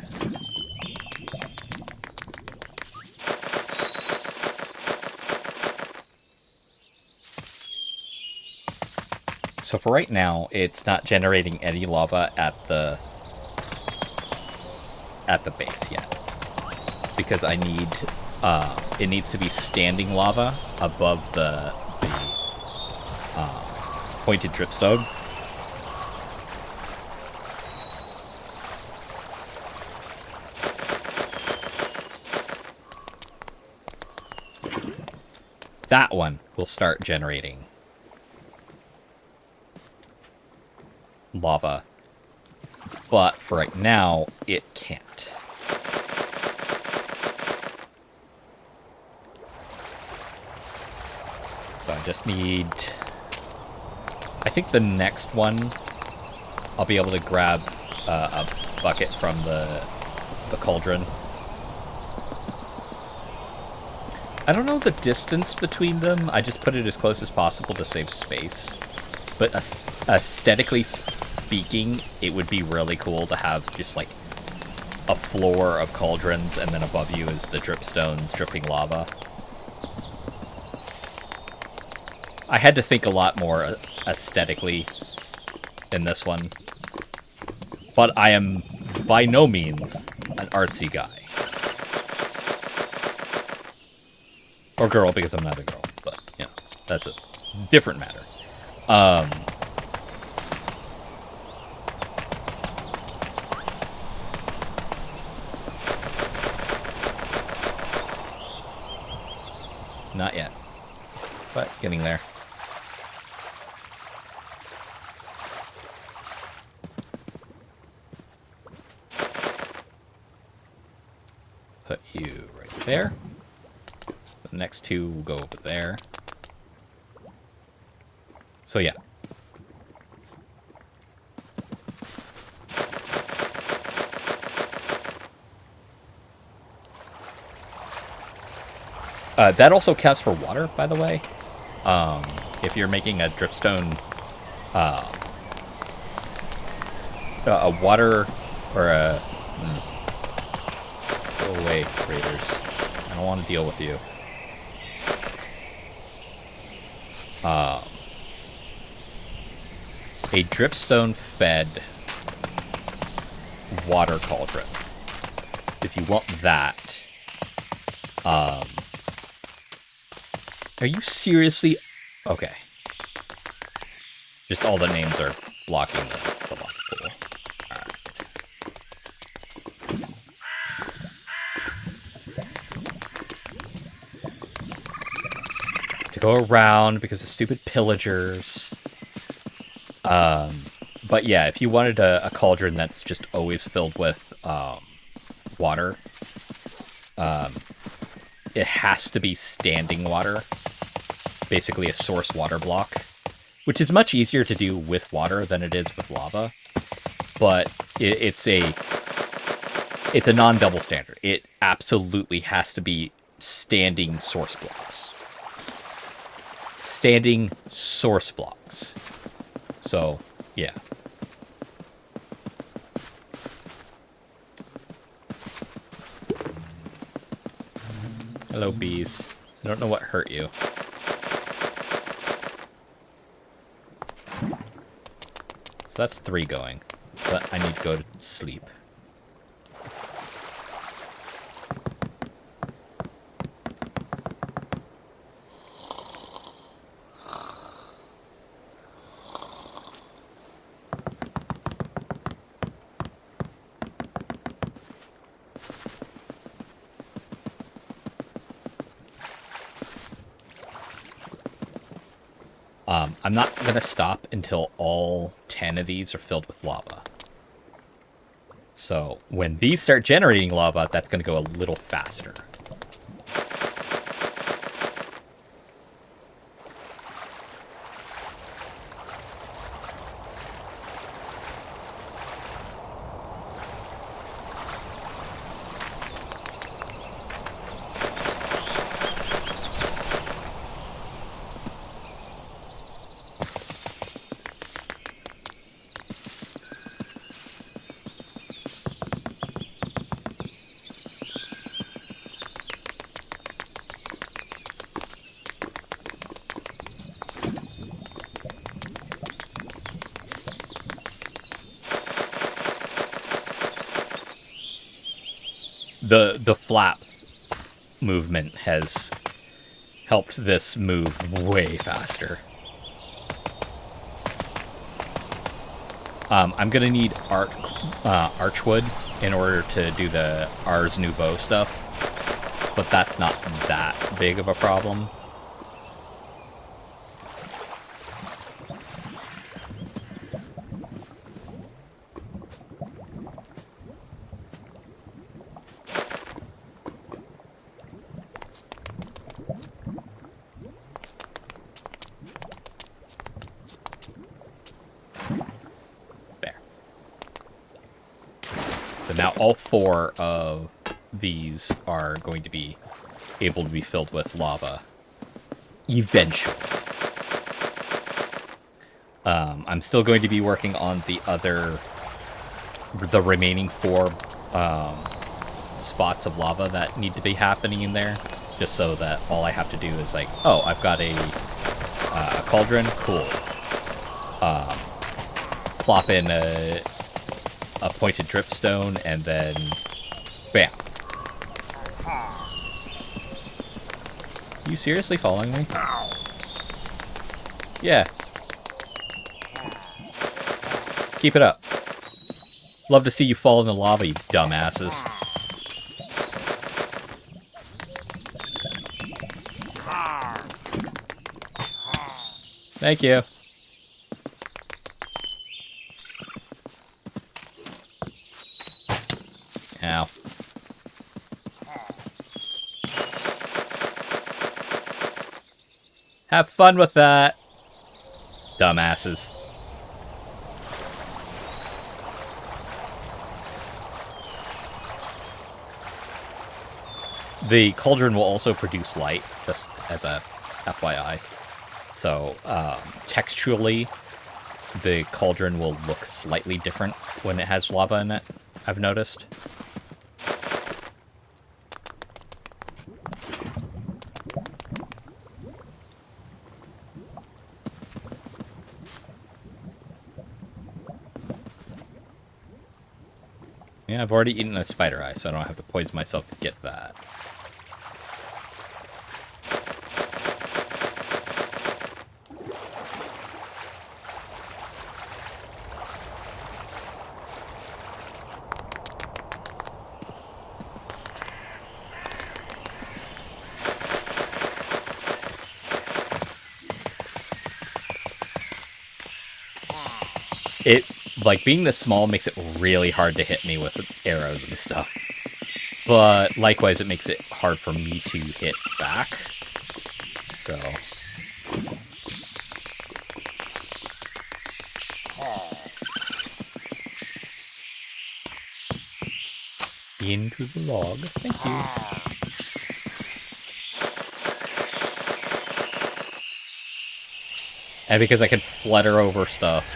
So for right now, it's not generating any lava at the base yet. Because I need it needs to be standing lava above the pointed dripstone. That one will start generating lava, but for right now, it can't. So I just need... I think the next one, I'll be able to grab a bucket from the cauldron. I don't know the distance between them. I just put it as close as possible to save space. But aesthetically speaking, it would be really cool to have just like a floor of cauldrons and then above you is the dripstones dripping lava. I had to think a lot more aesthetically in this one. But I am by no means an artsy guy. Or girl, because I'm not a girl. But, you know, that's a different matter. Not yet. But getting there. Put you right there. The next two will go over there. So yeah. That also counts for water, by the way. If you're making a dripstone, a water or a... Go away, raiders. I don't want to deal with you. A dripstone fed water cauldron. If you want that, are you seriously? Okay. Just all the names are blocking the lava pool. Alright. To go around because of stupid pillagers. But yeah, if you wanted a cauldron that's just always filled with water, it has to be standing water. Basically a source water block, which is much easier to do with water than it is with lava. But it's a non-double standard. It absolutely has to be standing source blocks. Standing source blocks. So, yeah. Hello, bees. I don't know what hurt you. So that's 3 going. But I need to go to sleep. I'm not going to stop until all 10 of these are filled with lava. So when these start generating lava, that's going to go a little faster. The flap movement has helped this move way faster. I'm gonna need archwood in order to do the Ars Nouveau stuff, but that's not that big of a problem. Now all 4 of these are going to be able to be filled with lava eventually. I'm still going to be working on the remaining 4 spots of lava that need to be happening in there, just so that all I have to do is like, oh, I've got a cauldron, cool. Plop in a pointed dripstone, and then bam. You seriously following me? Yeah. Keep it up. Love to see you fall in the lava, you dumbasses. Thank you. Ow. Have fun with that, dumbasses. The cauldron will also produce light, just as a FYI. So, textually, the cauldron will look slightly different when it has lava in it, I've noticed. Yeah, I've already eaten a spider eye, so I don't have to poison myself to get that. It, like, being this small makes it really hard to hit me with arrows and stuff. But, likewise, it makes it hard for me to hit back. So... into the log. Thank you. And because I can flutter over stuff.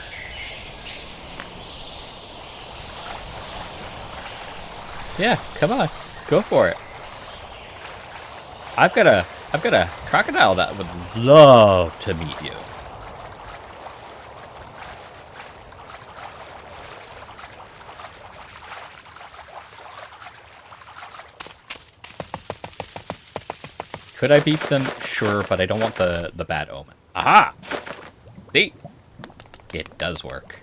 Yeah, come on. Go for it. I've got a crocodile that would love to meet you. Could I beat them? Sure, but I don't want the bad omen. Aha! See? It does work.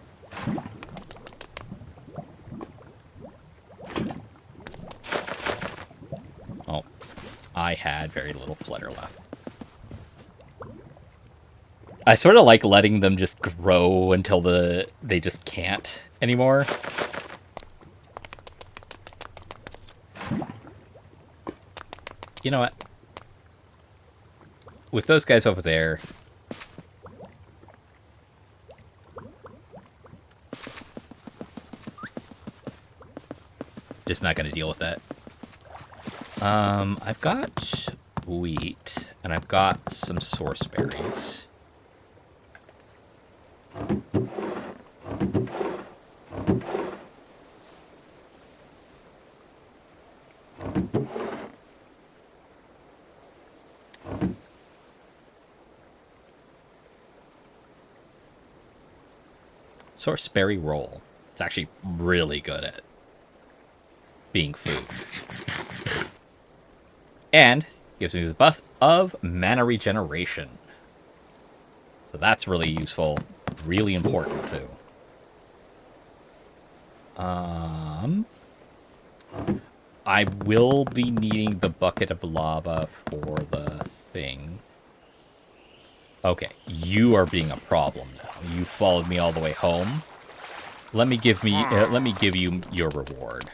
Oh, I had very little flutter left. I sort of like letting them just grow until they just can't anymore. You know what? With those guys over there, just not going to deal with that. I've got wheat, and I've got some source berries. Source berry roll. It's actually really good at being food. And gives me the buff of mana regeneration. So that's really useful. Really important too. I will be needing the bucket of lava for the thing. Okay, you are being a problem now. You followed me all the way home. Let me give you your reward.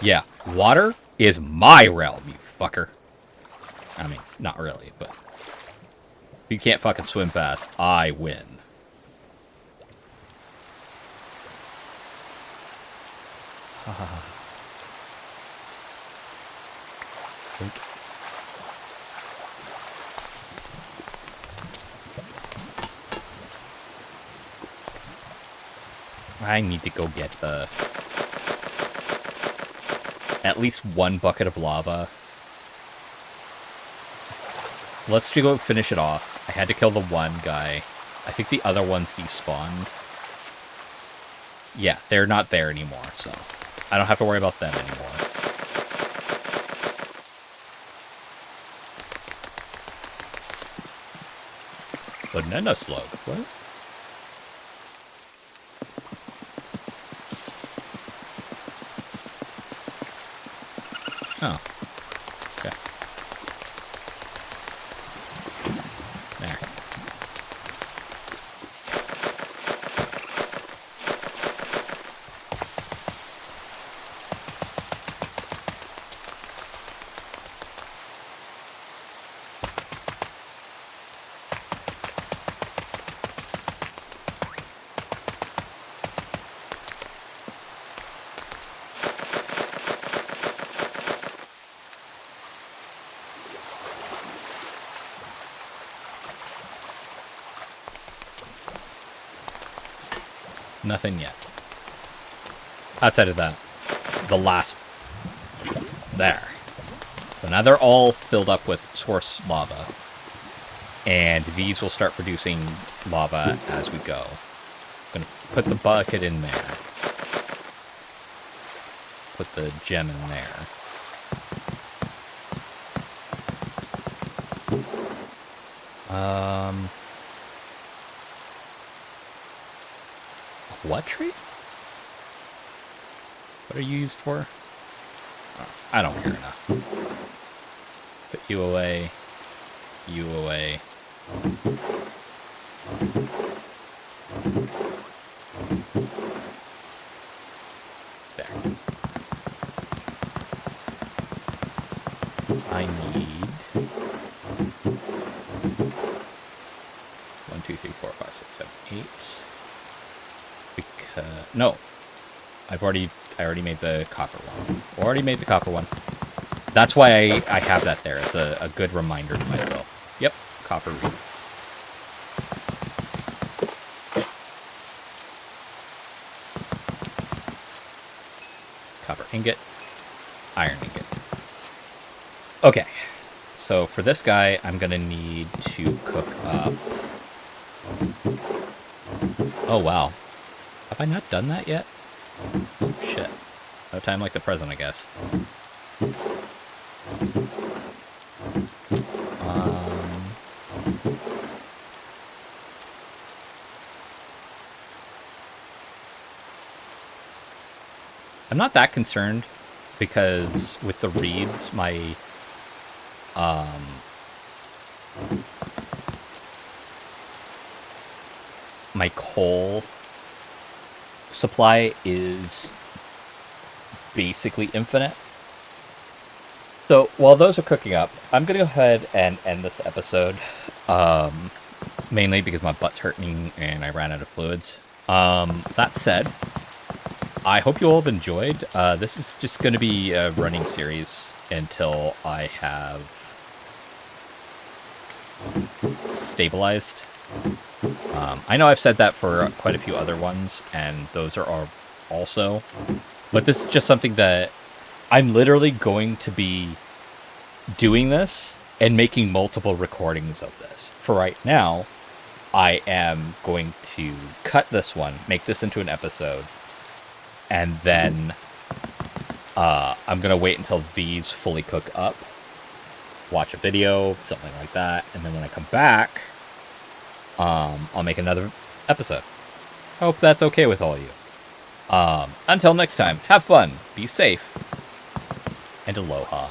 Yeah, water is my realm, you fucker. I mean, not really, but if you can't fucking swim fast, I win. I need to go get at least one bucket of lava. Let's go finish it off. I had to kill the one guy. I think the other one's despawned. Yeah, they're not there anymore, so I don't have to worry about them anymore. Banana slug, what? Oh. Okay. There. Nothing yet. Outside of that, the last... There. So now they're all filled up with source lava. And these will start producing lava as we go. I'm going to put the bucket in there. Put the gem in there. What tree? What are you used for? Oh, I don't care enough. Put you away. You away. There. I need 1, 2, 3, 4, 5, 6, 7, 8. No, I already made the copper one. Already made the copper one. That's why I have that there. It's a good reminder to myself. Yep, copper reed. Copper ingot. Iron ingot. Okay, so for this guy, I'm gonna need to cook up... Oh, wow. Have I not done that yet? Oh, shit. No time like the present, I guess. I'm not that concerned because with the reeds, my coal supply is basically infinite. So while those are cooking up, I'm going to go ahead and end this episode. Mainly because my butt's hurting and I ran out of fluids. That said, I hope you all have enjoyed. This is just going to be a running series until I have stabilized. I know I've said that for quite a few other ones, and those are also. But this is just something that I'm literally going to be doing this and making multiple recordings of this. For right now, I am going to cut this one, make this into an episode, and then I'm going to wait until these fully cook up, watch a video, something like that, and then when I come back, I'll make another episode. Hope that's okay with all of you. Until next time, have fun, be safe, and aloha.